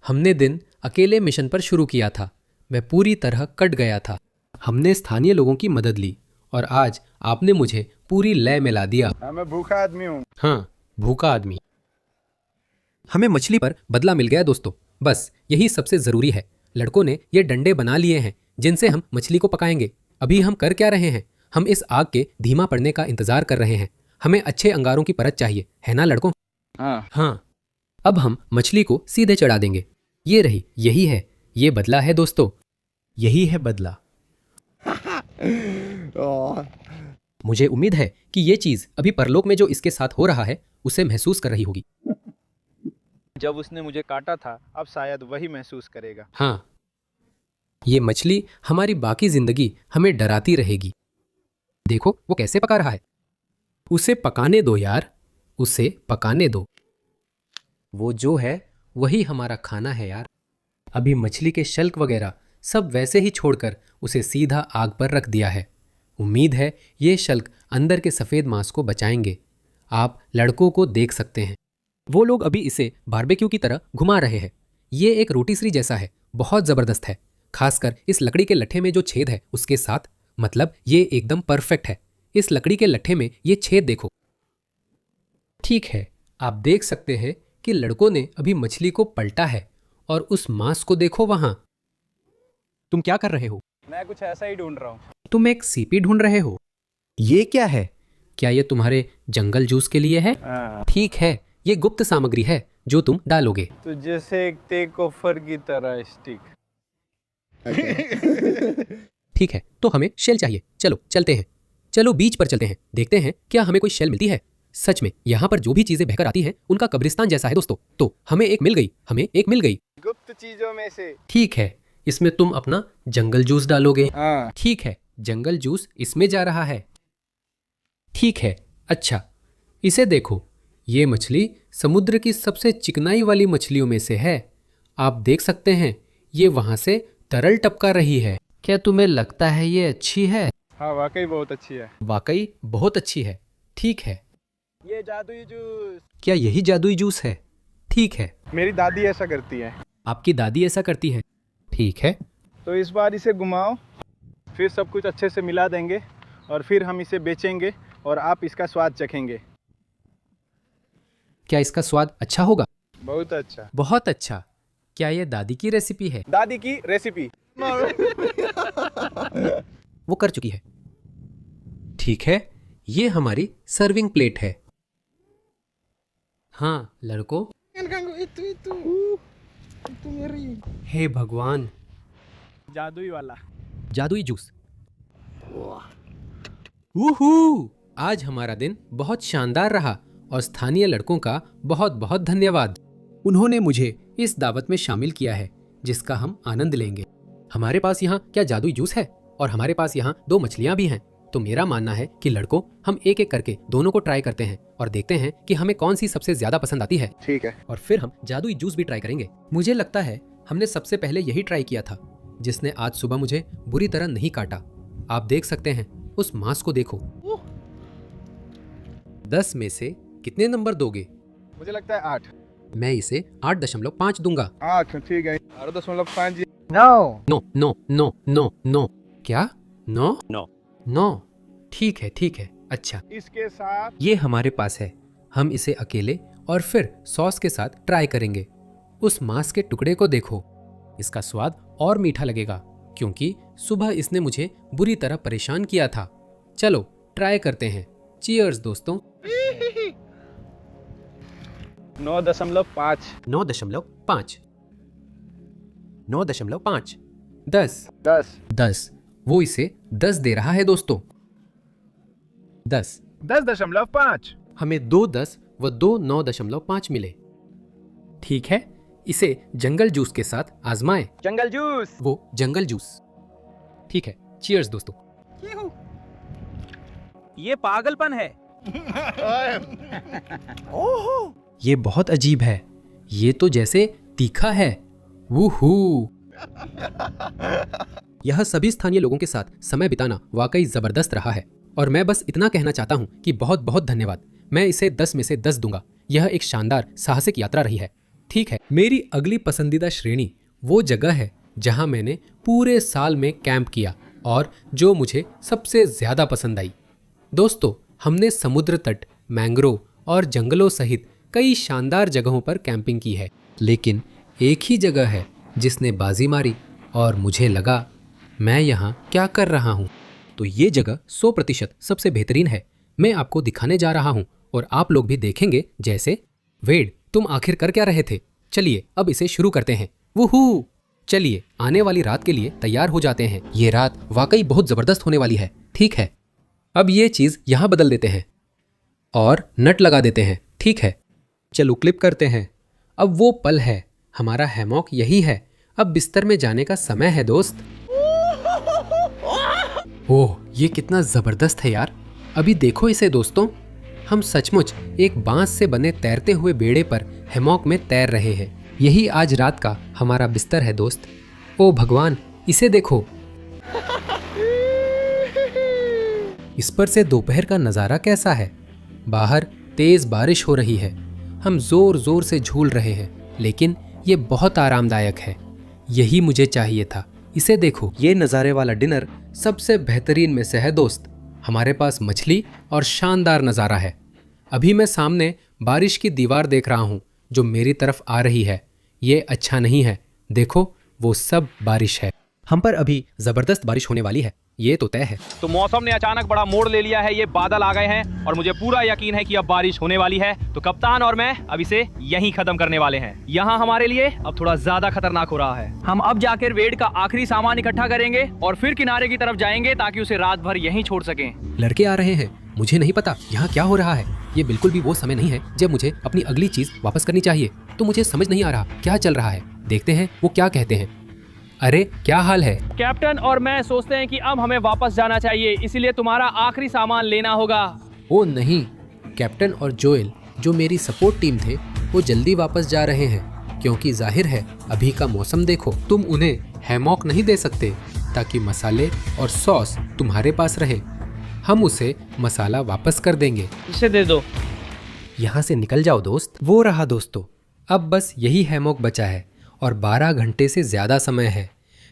S1: हमने दिन अकेले मिशन पर शुरू किया था। मैं पूरी तरह कट गया था। हमने स्थानीय लोगों की मदद ली और आज आपने मुझे पूरी लय में ला दिया।
S3: हाँ, मैं भूखा आदमी हूँ।
S1: हाँ, भूखा आदमी। हमें मछली पर बदला मिल गया दोस्तों, बस यही सबसे जरूरी है। लड़कों ने ये डंडे बना लिए हैं जिनसे हम मछली को पकाएंगे। अभी हम कर क्या रहे हैं? हम इस आग के धीमा पड़ने का इंतजार कर रहे हैं। हमें अच्छे अंगारों की परत चाहिए, है ना लड़कों? हाँ। अब हम मछली को सीधे चढ़ा देंगे। ये रही, यही है, ये बदला है दोस्तों, यही है बदला। मुझे उम्मीद है कि ये चीज अभी परलोक में जो इसके साथ हो रहा है उसे महसूस कर रही होगी।
S3: जब उसने मुझे काटा था, अब शायद वही महसूस करेगा।
S1: हाँ, ये मछली हमारी बाकी जिंदगी हमें डराती रहेगी। देखो वो कैसे पका रहा है। उसे पकाने दो यार, उसे पकाने दो। वो जो है वही हमारा खाना है यार। अभी मछली के शल्क वगैरह सब वैसे ही छोड़कर उसे सीधा आग पर रख दिया है। उम्मीद है ये शल्क अंदर के सफ़ेद मांस को बचाएंगे। आप लड़कों को देख सकते हैं, वो लोग अभी इसे बारबेक्यू की तरह घुमा रहे हैं। ये एक रोटीसरी जैसा है, बहुत ज़बरदस्त है। खासकर इस लकड़ी के लट्ठे में जो छेद है उसके साथ, मतलब ये एकदम परफेक्ट है। इस लकड़ी के लट्ठे में ये छेद देखो। ठीक है, आप देख सकते हैं कि लड़कों ने अभी मछली को पलटा है और उस मांस को देखो वहां। तुम क्या कर रहे हो?
S3: मैं कुछ ऐसा ही ढूंढ रहा हूँ।
S1: तुम एक सीपी ढूंढ रहे हो? ये क्या है? क्या ये तुम्हारे जंगल जूस के लिए है? ठीक है, ये गुप्त सामग्री है जो तुम डालोगे।
S3: तो जैसे एक टेक ऑफर की तरह स्टिक।
S1: ठीक है, तो हमें शेल चाहिए। चलो चलते हैं, चलो बीच पर चलते हैं, देखते हैं क्या हमें कोई शेल मिलती है। सच में यहाँ पर जो भी चीजें बहकर आती हैं उनका कब्रिस्तान जैसा है दोस्तों। तो हमें एक मिल गई, हमें एक मिल गई
S3: गुप्त चीजों में से।
S1: ठीक है, इसमें तुम अपना जंगल जूस डालोगे।
S3: हाँ।
S1: ठीक है, जंगल जूस इसमें जा रहा है। ठीक है, अच्छा इसे देखो, ये मछली समुद्र की सबसे चिकनाई वाली मछलियों में से है। आप देख सकते हैं ये वहां से तरल टपका रही है। क्या तुम्हें लगता है ये अच्छी है?
S3: हाँ, वाकई बहुत अच्छी है।
S1: वाकई बहुत अच्छी है। ठीक है,
S3: ये जादुई जूस।
S1: क्या यही जादुई जूस है? ठीक है,
S3: मेरी दादी ऐसा करती है।
S1: आपकी दादी ऐसा करती है। ठीक है,
S3: तो इस बार इसे घुमाओ, फिर सब कुछ अच्छे से मिला देंगे और फिर हम इसे बेचेंगे और आप इसका स्वाद चखेंगे।
S1: क्या इसका स्वाद अच्छा होगा?
S3: बहुत अच्छा।
S1: बहुत अच्छा। क्या ये दादी की रेसिपी है?
S3: दादी की रेसिपी।
S1: वो कर चुकी है। ठीक है, ये हमारी सर्विंग प्लेट है। हाँ लड़कों, हे भगवान,
S3: जादुई वाला
S1: जादुई जूस। वूहू! आज हमारा दिन बहुत शानदार रहा और स्थानीय लड़कों का बहुत बहुत धन्यवाद। उन्होंने मुझे इस दावत में शामिल किया है जिसका हम आनंद लेंगे। हमारे पास यहाँ क्या जादुई जूस है और हमारे पास यहाँ 2 मछलियाँ भी हैं। तो मेरा मानना है कि लड़कों, हम एक एक करके दोनों को ट्राई करते हैं और देखते हैं कि हमें कौन सी सबसे ज्यादा पसंद आती है।
S3: ठीक है।
S1: और फिर हम जादुई जूस भी ट्राई करेंगे। मुझे लगता है हमने सबसे पहले यही ट्राई किया था जिसने आज सुबह मुझे बुरी तरह नहीं काटा। आप देख सकते हैं, उस मांस को देखो। 10 में से कितने नंबर दोगे?
S3: मुझे लगता है 8।
S1: मैं इसे 8.5 दूंगा।
S3: 8 ठीक है। 8.5।
S1: No no no no no no. क्या? नो?
S2: नो।
S1: नो। ठीक है, ठीक है, अच्छा,
S3: इसके साथ
S1: ये हमारे पास है। हम इसे अकेले और फिर सॉस के साथ ट्राई करेंगे। उस मांस के टुकड़े को देखो, इसका स्वाद और मीठा लगेगा क्योंकि सुबह इसने मुझे बुरी तरह परेशान किया था। चलो ट्राई करते हैं। चीयर्स दोस्तों।
S3: 9.5
S1: 9.5 9.5 10
S3: 10
S1: 10 वो इसे 10 दे रहा है दोस्तों। 10
S3: 10.5
S1: हमें 2 10 व 2 9.5 मिले। ठीक है, इसे जंगल जूस के साथ आजमाएं।
S3: जंगल जूस।
S1: वो जंगल जूस। ठीक है, चीयर्स दोस्तों।
S2: ये पागलपन है।
S1: ये बहुत अजीब है। ये तो जैसे तीखा है। वूहू। यह सभी स्थानीय लोगों के साथ समय बिताना वाकई जबरदस्त रहा है और मैं बस इतना कहना चाहता हूँ कि बहुत बहुत धन्यवाद। मैं इसे 10 में से 10 दूंगा। यह एक शानदार साहसिक यात्रा रही है। ठीक है, मेरी अगली पसंदीदा श्रेणी वो जगह है जहां मैंने पूरे साल में कैंप किया और जो मुझे सबसे ज्यादा पसंद आई। दोस्तों, हमने समुद्र तट, मैंग्रोव और जंगलों सहित कई शानदार जगहों पर कैंपिंग की है, लेकिन एक ही जगह है जिसने बाजी मारी और मुझे लगा मैं यहाँ क्या कर रहा हूँ। तो ये जगह 100% सबसे बेहतरीन है। मैं आपको दिखाने जा रहा हूँ और आप लोग भी देखेंगे। जैसे वेड, तुम आखिर कर क्या रहे थे? चलिए अब इसे शुरू करते हैं। वूहू! चलिए आने वाली रात के लिए तैयार हो जाते हैं। ये रात वाकई बहुत जबरदस्त होने वाली है। ठीक है, अब ये चीज यहाँ बदल देते हैं और नट लगा देते हैं। ठीक है, चलो क्लिप करते हैं। अब वो पल है, हमारा हैमॉक यही है। अब बिस्तर में जाने का समय है दोस्त। ओह, ये कितना जबरदस्त है यार। अभी देखो इसे दोस्तों, हम सचमुच एक बांस से बने तैरते हुए बेड़े पर हैमॉक में तैर रहे हैं। यही आज रात का हमारा बिस्तर है दोस्त। ओ भगवान, इसे देखो। इस पर से दोपहर का नज़ारा कैसा है। बाहर तेज बारिश हो रही है। हम जोर जोर से झूल रहे हैं, लेकिन ये बहुत आरामदायक है। यही मुझे चाहिए था। इसे देखो, ये नज़ारे वाला डिनर सबसे बेहतरीन में से है दोस्त। हमारे पास मछली और शानदार नज़ारा है। अभी मैं सामने बारिश की दीवार देख रहा हूँ जो मेरी तरफ आ रही है। ये अच्छा नहीं है। देखो, वो सब बारिश है। हम पर अभी जबरदस्त बारिश होने वाली है, ये तो तय है।
S4: तो मौसम ने अचानक बड़ा मोड़ ले लिया है। ये बादल आ गए हैं और मुझे पूरा यकीन है कि अब बारिश होने वाली है। तो कप्तान और मैं अब इसे यहीं खत्म करने वाले हैं। यहाँ हमारे लिए अब थोड़ा ज्यादा खतरनाक हो रहा है। हम अब जाकर वेड का आखिरी सामान इकट्ठा करेंगे और फिर किनारे की तरफ जाएंगे ताकि उसे रात भर यहीं छोड़ सकें।
S1: लड़के आ रहे हैं। मुझे नहीं पता यहाँ क्या हो रहा है। ये बिल्कुल भी वो समय नहीं है जब मुझे अपनी अगली चीज वापस करनी चाहिए। तो मुझे समझ नहीं आ रहा क्या चल रहा है। देखते हैं वो क्या कहते हैं। अरे क्या हाल है?
S4: कैप्टन और मैं सोचते हैं कि अब हमें वापस जाना चाहिए, इसीलिए तुम्हारा आखिरी सामान लेना होगा।
S1: ओ नहीं, कैप्टन और जोएल जो मेरी सपोर्ट टीम थे वो जल्दी वापस जा रहे हैं क्योंकि जाहिर है अभी का मौसम देखो। तुम उन्हें हैमॉक नहीं दे सकते ताकि मसाले और सॉस तुम्हारे पास रहे। हम उसे मसाला वापस कर देंगे।
S4: इसे दे दो।
S1: यहाँ से निकल जाओ दोस्त। वो रहा दोस्तों, अब बस यही हैमॉक बचा है और 12 घंटे से ज़्यादा समय है।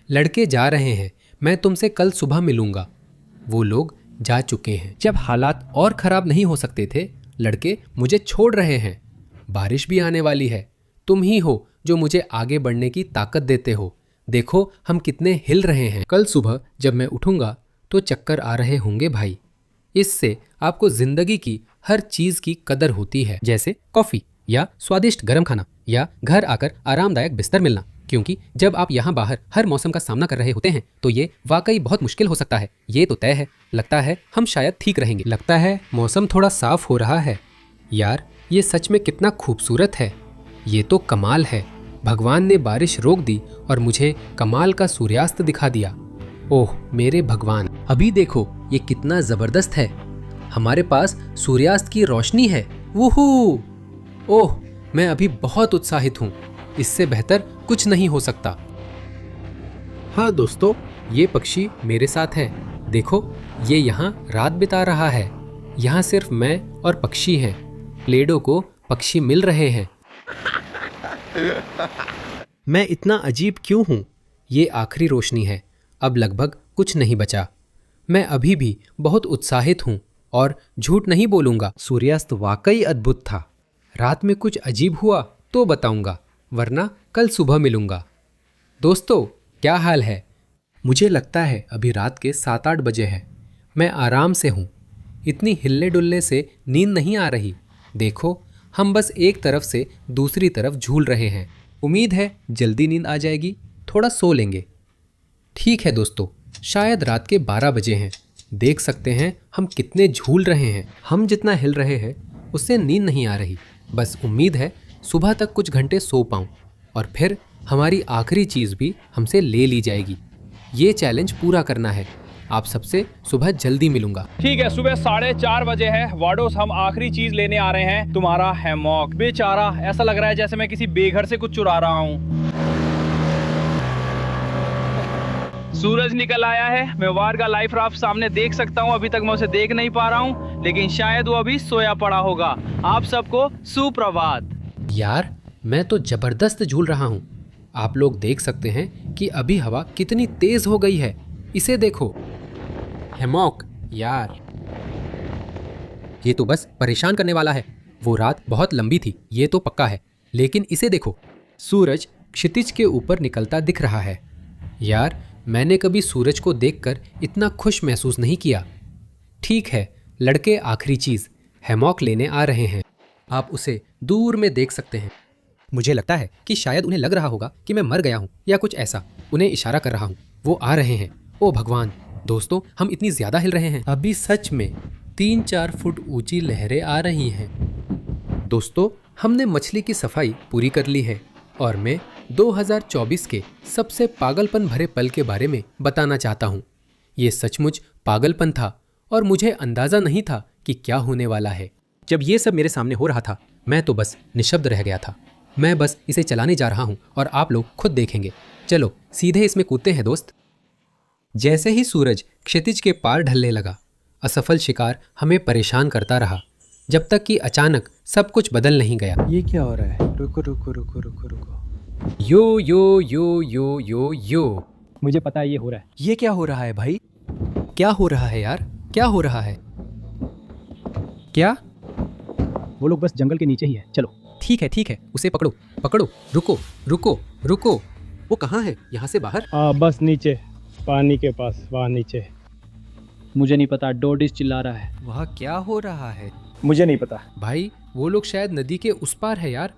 S1: लड़के जा रहे हैं। मैं तुमसे कल सुबह मिलूंगा। वो लोग जा चुके हैं। जब हालात और ख़राब नहीं हो सकते थे, लड़के मुझे छोड़ रहे हैं। बारिश भी आने वाली है। तुम ही हो जो मुझे आगे बढ़ने की ताकत देते हो। देखो हम कितने हिल रहे हैं। कल सुबह जब मैं उठूंगा तो चक्कर आ रहे होंगे भाई। इससे आपको ज़िंदगी की हर चीज़ की कदर होती है, जैसे कॉफ़ी या स्वादिष्ट गर्म खाना या घर आकर आरामदायक बिस्तर मिलना। क्योंकि जब आप यहाँ बाहर हर मौसम का सामना कर रहे होते हैं तो ये वाकई बहुत मुश्किल हो सकता है। ये तो तय है। लगता है हम शायद ठीक रहेंगे। लगता है मौसम थोड़ा साफ हो रहा है। यार ये सच में कितना खूबसूरत है। ये तो कमाल है। भगवान ने बारिश रोक दी और मुझे कमाल का सूर्यास्त दिखा दिया। ओह मेरे भगवान, अभी देखो ये कितना ज़बरदस्त है। हमारे पास सूर्यास्त की रोशनी है। वूहू! ओह मैं अभी बहुत उत्साहित हूँ। इससे बेहतर कुछ नहीं हो सकता। हाँ दोस्तों, ये पक्षी मेरे साथ है। देखो ये यहाँ रात बिता रहा है। यहाँ सिर्फ मैं और पक्षी हैं। प्लेडो को पक्षी मिल रहे हैं। मैं इतना अजीब क्यों हूँ? ये आखिरी रोशनी है। अब लगभग कुछ नहीं बचा। मैं अभी भी बहुत उत्साहित हूँ और झूठ नहीं बोलूंगा, सूर्यास्त वाकई अद्भुत था। रात में कुछ अजीब हुआ तो बताऊंगा, वरना कल सुबह मिलूंगा। दोस्तों, क्या हाल है? मुझे लगता है अभी रात के 7-8 बजे है। मैं आराम से हूँ। इतनी हिलने डुलने से नींद नहीं आ रही। देखो, हम बस एक तरफ से दूसरी तरफ झूल रहे हैं। उम्मीद है जल्दी नींद आ जाएगी, थोड़ा सो लेंगे। ठीक है दोस्तों, शायद रात के 12 बजे हैं। देख सकते हैं हम कितने झूल रहे हैं। हम जितना हिल रहे हैं उससे नींद नहीं आ रही। बस उम्मीद है सुबह तक कुछ घंटे सो पाऊँ और फिर हमारी आखिरी चीज़ भी हमसे ले ली जाएगी। ये चैलेंज पूरा करना है। आप सबसे सुबह जल्दी मिलूंगा।
S4: ठीक है, सुबह 4:30 बजे है। वाडोस, हम आखिरी चीज लेने आ रहे हैं, तुम्हारा हैमॉक। बेचारा, ऐसा लग रहा है जैसे मैं किसी बेघर से कुछ चुरा रहा हूँ। सूरज निकल आया है। मैं वाड का लाइफ राफ्ट सामने देख सकता हूँ। अभी तक मैं उसे देख नहीं पा रहा हूँ, लेकिन शायद वो अभी सोया पड़ा होगा। आप सबको सुप्रभात।
S1: यार, मैं तो जबरदस्त झूल रहा हूँ। आप लोग देख सकते हैं कि अभी हवा कितनी तेज हो गई है। इसे देखो। हैमॉक, यार ये तो बस परेशान करने वाला है। वो रात बहुत लंबी थी, ये तो पक्का है। लेकिन इसे देखो, सूरज क्षितिज के ऊपर निकलता दिख रहा है। यार, मैंने कभी सूरज को देखकर इतना खुश महसूस नहीं किया। ठीक है लड़के, आखिरी चीज़ हैमॉक लेने आ रहे हैं। आप उसे दूर में देख सकते हैं। मुझे लगता है कि शायद उन्हें लग रहा होगा कि मैं मर गया हूँ या कुछ ऐसा। उन्हें इशारा कर रहा हूँ। वो आ रहे हैं। ओ भगवान दोस्तों, हम इतनी ज़्यादा हिल रहे हैं। अभी सच में 3-4 फुट ऊंची लहरें आ रही हैं। दोस्तों, हमने मछली की सफाई पूरी कर ली है और मैं 2024 के सबसे पागलपन भरे पल के बारे में बताना चाहता हूँ। ये सचमुच पागलपन था और मुझे अंदाज़ा नहीं था कि क्या होने वाला है। जब ये सब मेरे सामने हो रहा था, मैं तो बस निशब्द रह गया था। मैं बस इसे चलाने जा रहा हूँ और आप लोग खुद देखेंगे। चलो सीधे इसमें कूदते हैं दोस्त। जैसे ही सूरज क्षितिज के पार ढलने लगा, असफल शिकार हमें परेशान करता रहा, जब तक कि अचानक सब कुछ बदल नहीं गया।
S3: ये क्या हो रहा है? रुको रुको रुको रुको रुको।
S1: यो यो यो यो यो यो।
S4: मुझे पता है ये हो रहा है।
S1: ये क्या हो रहा है भाई? क्या हो रहा है यार? क्या हो रहा है? क्या?
S4: वो लोग बस जंगल के नीचे ही है। चलो।
S1: ठीक है, उसे पकड़ो पकड़ो। रुको रुको रुको। वो कहाँ है? यहाँ से बाहर?
S5: बस नीचे, पानी के पास, वहाँ नीचे।
S4: मुझे नहीं पता, डोडिस चिल्ला रहा है।
S1: वहाँ क्या हो रहा है?
S3: मुझे नहीं पता
S1: भाई। वो लोग शायद नदी के उस पार है यार।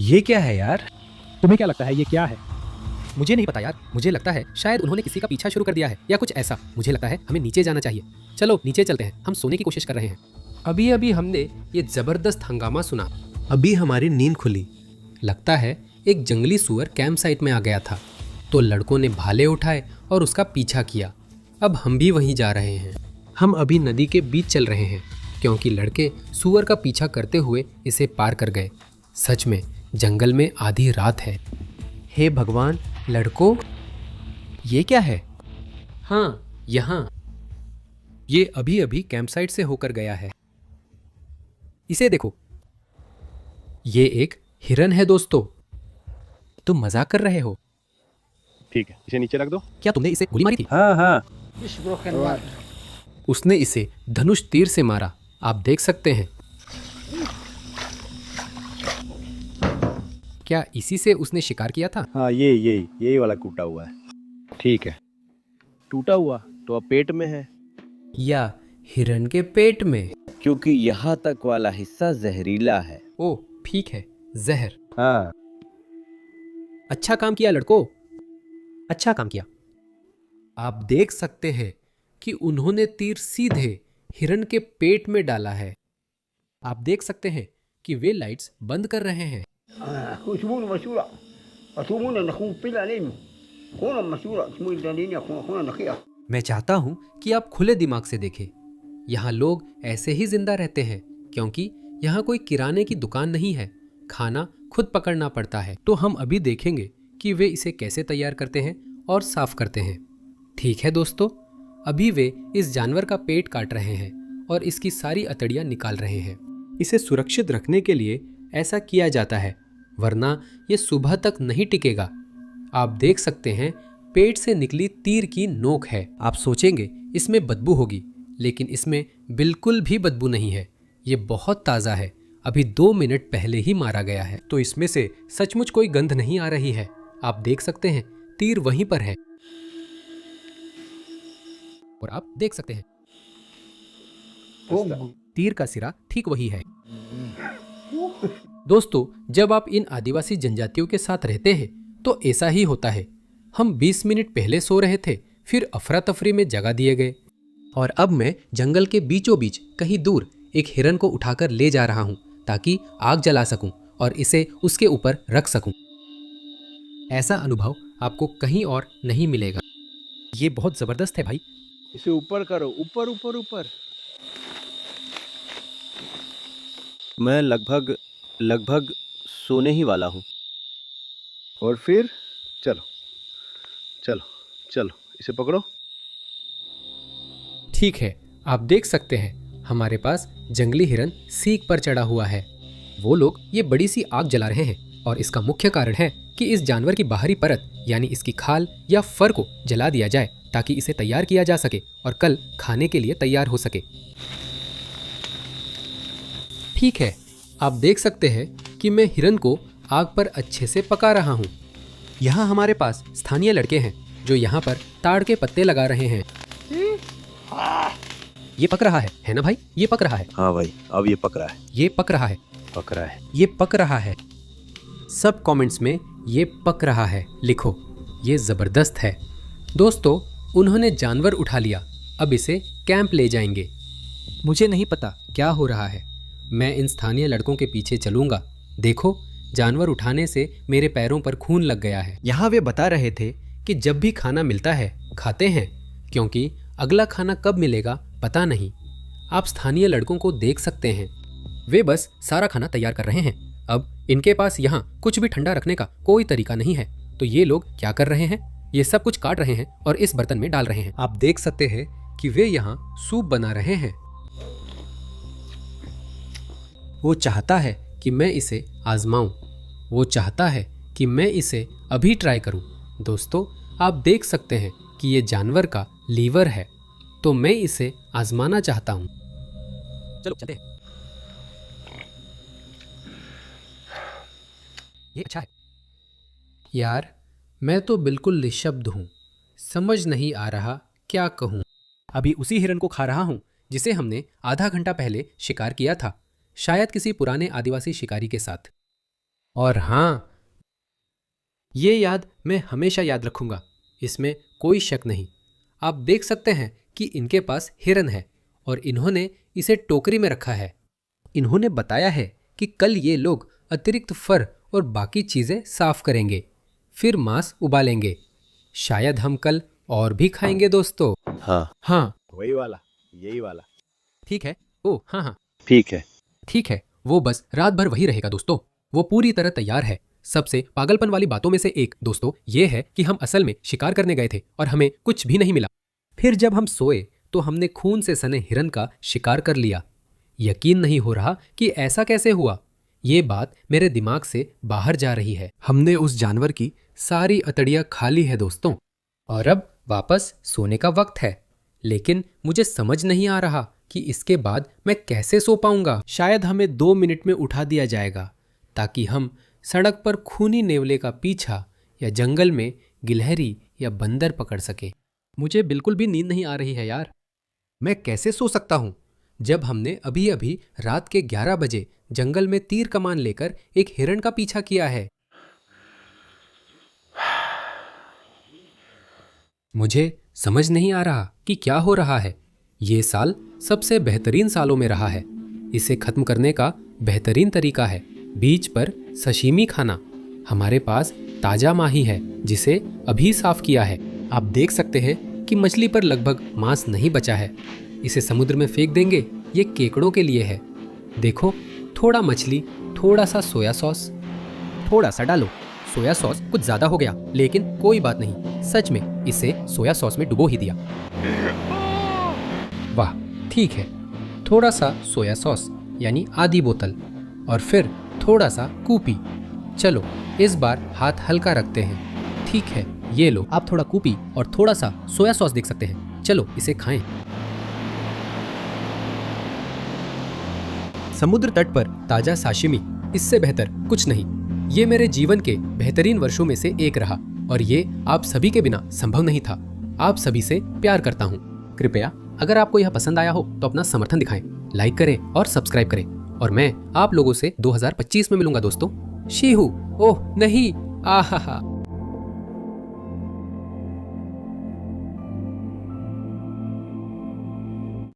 S2: ये क्या है यार?
S5: तुम्हें क्या लगता है ये क्या है?
S1: मुझे नहीं पता यार। मुझे लगता है शायद उन्होंने किसी का पीछा शुरू कर दिया है या कुछ ऐसा। मुझे लगता है हमें नीचे जाना चाहिए। चलो नीचे चलते हैं। हम सोने की कोशिश कर रहे हैं। अभी अभी हमने ये जबरदस्त हंगामा सुना।
S2: अभी हमारी नींद खुली।
S1: लगता है एक जंगली सूअर कैंप साइट में आ गया था, तो लड़कों ने भाले उठाए और उसका पीछा किया। अब हम भी वहीं जा रहे हैं। हम अभी नदी के बीच चल रहे हैं क्योंकि लड़के सूअर का पीछा करते हुए इसे पार कर गए। सच में जंगल में आधी रात है। हे भगवान लड़कों, ये क्या है? हाँ, यहाँ। ये अभी अभी कैंप साइट से होकर गया है। इसे देखो, ये एक हिरन है दोस्तों। तुम मजाक कर रहे हो?
S3: ठीक है, इसे नीचे रख दो।
S1: क्या तुमने इसे गोली मारी थी?
S3: हाँ।
S1: उसने इसे धनुष तीर से मारा। आप देख सकते हैं। क्या इसी से उसने शिकार किया था?
S6: हाँ, यही वाला टूटा हुआ है।
S3: ठीक है।
S6: टूटा हुआ तो अब पेट में है,
S1: या हिरन के पेट में?
S6: क्योंकि यहाँ तक वाला हिस्सा जहरीला है।
S1: ओह ठीक है, जहर।
S6: हाँ।
S1: अच्छा काम किया लड़कों, अच्छा काम किया। आप देख सकते हैं कि उन्होंने तीर सीधे हिरन के पेट में डाला है। आप देख सकते हैं कि वे लाइट्स बंद कर रहे हैं। मैं चाहता हूं कि आप खुले दिमाग से देखें। यहाँ लोग ऐसे ही जिंदा रहते हैं क्योंकि यहाँ कोई किराने की दुकान नहीं है। खाना खुद पकड़ना पड़ता है। तो हम अभी देखेंगे कि वे इसे कैसे तैयार करते हैं और साफ करते हैं। ठीक है दोस्तों, अभी वे इस जानवर का पेट काट रहे हैं और इसकी सारी अतड़ियाँ निकाल रहे हैं। इसे सुरक्षित रखने के लिए ऐसा किया जाता है, वरना ये सुबह तक नहीं टिकेगा। आप देख सकते हैं पेट से निकली तीर की नोक है। आप सोचेंगे इसमें बदबू होगी, लेकिन इसमें बिल्कुल भी बदबू नहीं है। ये बहुत ताज़ा है, अभी 2 मिनट पहले ही मारा गया है। तो इसमें से सचमुच कोई गंध नहीं आ रही है। आप देख सकते हैं तीर वहीं पर है और आप देख सकते हैं तीर का सिरा ठीक वही है। दोस्तों, जब आप इन आदिवासी जनजातियों के साथ रहते हैं तो ऐसा ही होता है। हम 20 मिनट पहले सो रहे थे, फिर अफरा तफरी में जगा दिए गए और अब मैं जंगल के बीचों बीच कहीं दूर एक हिरन को उठाकर ले जा रहा हूं ताकि आग जला सकूं और इसे उसके ऊपर रख सकूं। ऐसा अनुभव आपको कहीं और नहीं मिलेगा। ये बहुत जबरदस्त है भाई।
S6: इसे ऊपर करो, ऊपर ऊपर ऊपर। मैं लगभग सोने ही वाला हूँ।
S3: और फिर चलो चलो चलो, इसे पकड़ो।
S1: ठीक है, आप देख सकते हैं हमारे पास जंगली हिरन सीख पर चढ़ा हुआ है। वो लोग ये बड़ी सी आग जला रहे हैं और इसका मुख्य कारण है कि इस जानवर की बाहरी परत यानी इसकी खाल या फर को जला दिया जाए ताकि इसे तैयार किया जा सके और कल खाने के लिए तैयार हो सके। ठीक है, आप देख सकते हैं कि मैं हिरन को आग पर अच्छे से पका रहा हूँ। यहाँ हमारे पास स्थानीय लड़के हैं जो यहाँ पर ताड़ के पत्ते लगा रहे हैं। ये पक रहा है ना भाई? ये पक रहा है।
S6: हाँ भाई, अब ये पक रहा है।
S1: ये पक रहा है।
S6: पक रहा है।
S1: ये पक रहा है। सब कमेंट्स में ये पक रहा है लिखो। ये जबरदस्त है। दोस्तों, उन्होंने जानवर उठा लिया, अब इसे कैंप ले जाएंगे। मुझे नहीं पता क्या हो रहा है। मैं इन स्थानीय लड़कों के पीछे चलूंगा। देखो, जानवर उठाने से मेरे पैरों पर खून लग गया है। यहाँ वे बता रहे थे कि जब भी खाना मिलता है खाते हैं, क्योंकि अगला खाना कब मिलेगा पता नहीं। आप स्थानीय लड़कों को देख सकते हैं, वे बस सारा खाना तैयार कर रहे हैं। अब इनके पास यहाँ कुछ भी ठंडा रखने का कोई तरीका नहीं है, तो ये लोग क्या कर रहे हैं? ये सब कुछ काट रहे हैं और इस बर्तन में डाल रहे हैं। आप देख सकते हैं कि वे यहाँ सूप बना रहे हैं। वो चाहता है कि मैं इसे आजमाऊं। वो चाहता है कि मैं इसे अभी ट्राई करूं। दोस्तों, आप देख सकते हैं कि ये जानवर का लीवर है, तो मैं इसे आजमाना चाहता हूं। चलो चलते हैं। ये अच्छा है। यार, मैं तो बिल्कुल निशब्द हूं, समझ नहीं आ रहा क्या कहूं। अभी उसी हिरन को खा रहा हूं जिसे हमने आधा घंटा पहले शिकार किया था, शायद किसी पुराने आदिवासी शिकारी के साथ। और हाँ, ये याद मैं हमेशा याद रखूंगा, इसमें कोई शक नहीं। आप देख सकते हैं कि इनके पास हिरन है और इन्होंने इसे टोकरी में रखा है। इन्होंने बताया है कि कल ये लोग अतिरिक्त फर और बाकी चीज़ें साफ करेंगे, फिर मांस उबालेंगे। शायद हम कल और भी खाएंगे दोस्तों। हाँ,
S6: वही वाला, यही वाला।
S1: ठीक है। ओ हाँ,
S6: ठीक है।
S1: ठीक है, वो बस रात भर वही रहेगा दोस्तों। वो पूरी तरह तैयार है। सबसे पागलपन वाली बातों में से एक दोस्तों ये है कि हम असल में शिकार करने गए थे और हमें कुछ भी नहीं मिला। फिर जब हम सोए तो हमने खून से सने हिरन का शिकार कर लिया। यकीन नहीं हो रहा कि ऐसा कैसे हुआ। ये बात मेरे दिमाग से बाहर जा रही है। हमने उस जानवर की सारी अतड़ियाँ खा ली है दोस्तों, और अब वापस सोने का वक्त है। लेकिन मुझे समझ नहीं आ रहा कि इसके बाद मैं कैसे सो पाऊंगा। शायद हमें 2 मिनट में उठा दिया जाएगा ताकि हम सड़क पर खूनी नेवले का पीछा या जंगल में गिलहरी या बंदर पकड़ सके। मुझे बिल्कुल भी नींद नहीं आ रही है यार। मैं कैसे सो सकता हूँ जब हमने अभी अभी रात के 11 बजे जंगल में तीर कमान लेकर एक हिरण का पीछा किया है। मुझे समझ नहीं आ रहा कि क्या हो रहा है। ये साल सबसे बेहतरीन सालों में रहा है। इसे खत्म करने का बेहतरीन तरीका है बीच पर सशीमी खाना। हमारे पास ताजा माही है जिसे अभी साफ किया है। आप देख सकते हैं कि मछली पर लगभग मांस नहीं बचा है। इसे समुद्र में फेंक देंगे, ये केकड़ों के लिए है। देखो, थोड़ा मछली, थोड़ा सा सोया सॉस, थोड़ा सा डालो। सोया सॉस कुछ ज़्यादा हो गया, लेकिन कोई बात नहीं, सच में इसे सोया सॉस में डुबो ही दिया। वाह, ठीक है। थोड़ा सा सोया सॉस यानी आधी बोतल, और फिर थोड़ा सा कूपी। चलो इस बार हाथ हल्का रखते हैं। ठीक है, ये लो। आप थोड़ा कूपी और थोड़ा सा सोया सॉस देख सकते हैं। चलो इसे खाएं। समुद्र तट पर ताजा साशिमी, इससे बेहतर कुछ नहीं। ये मेरे जीवन के बेहतरीन वर्षों में से एक रहा और ये आप सभी के बिना संभव नहीं था। आप सभी से प्यार करता हूँ। कृपया अगर आपको यह पसंद आया हो तो अपना समर्थन दिखाएं, लाइक करें और सब्सक्राइब करें। और मैं आप लोगों से 2025 में मिलूंगा दोस्तों। शीहू, ओह नहीं, आहा।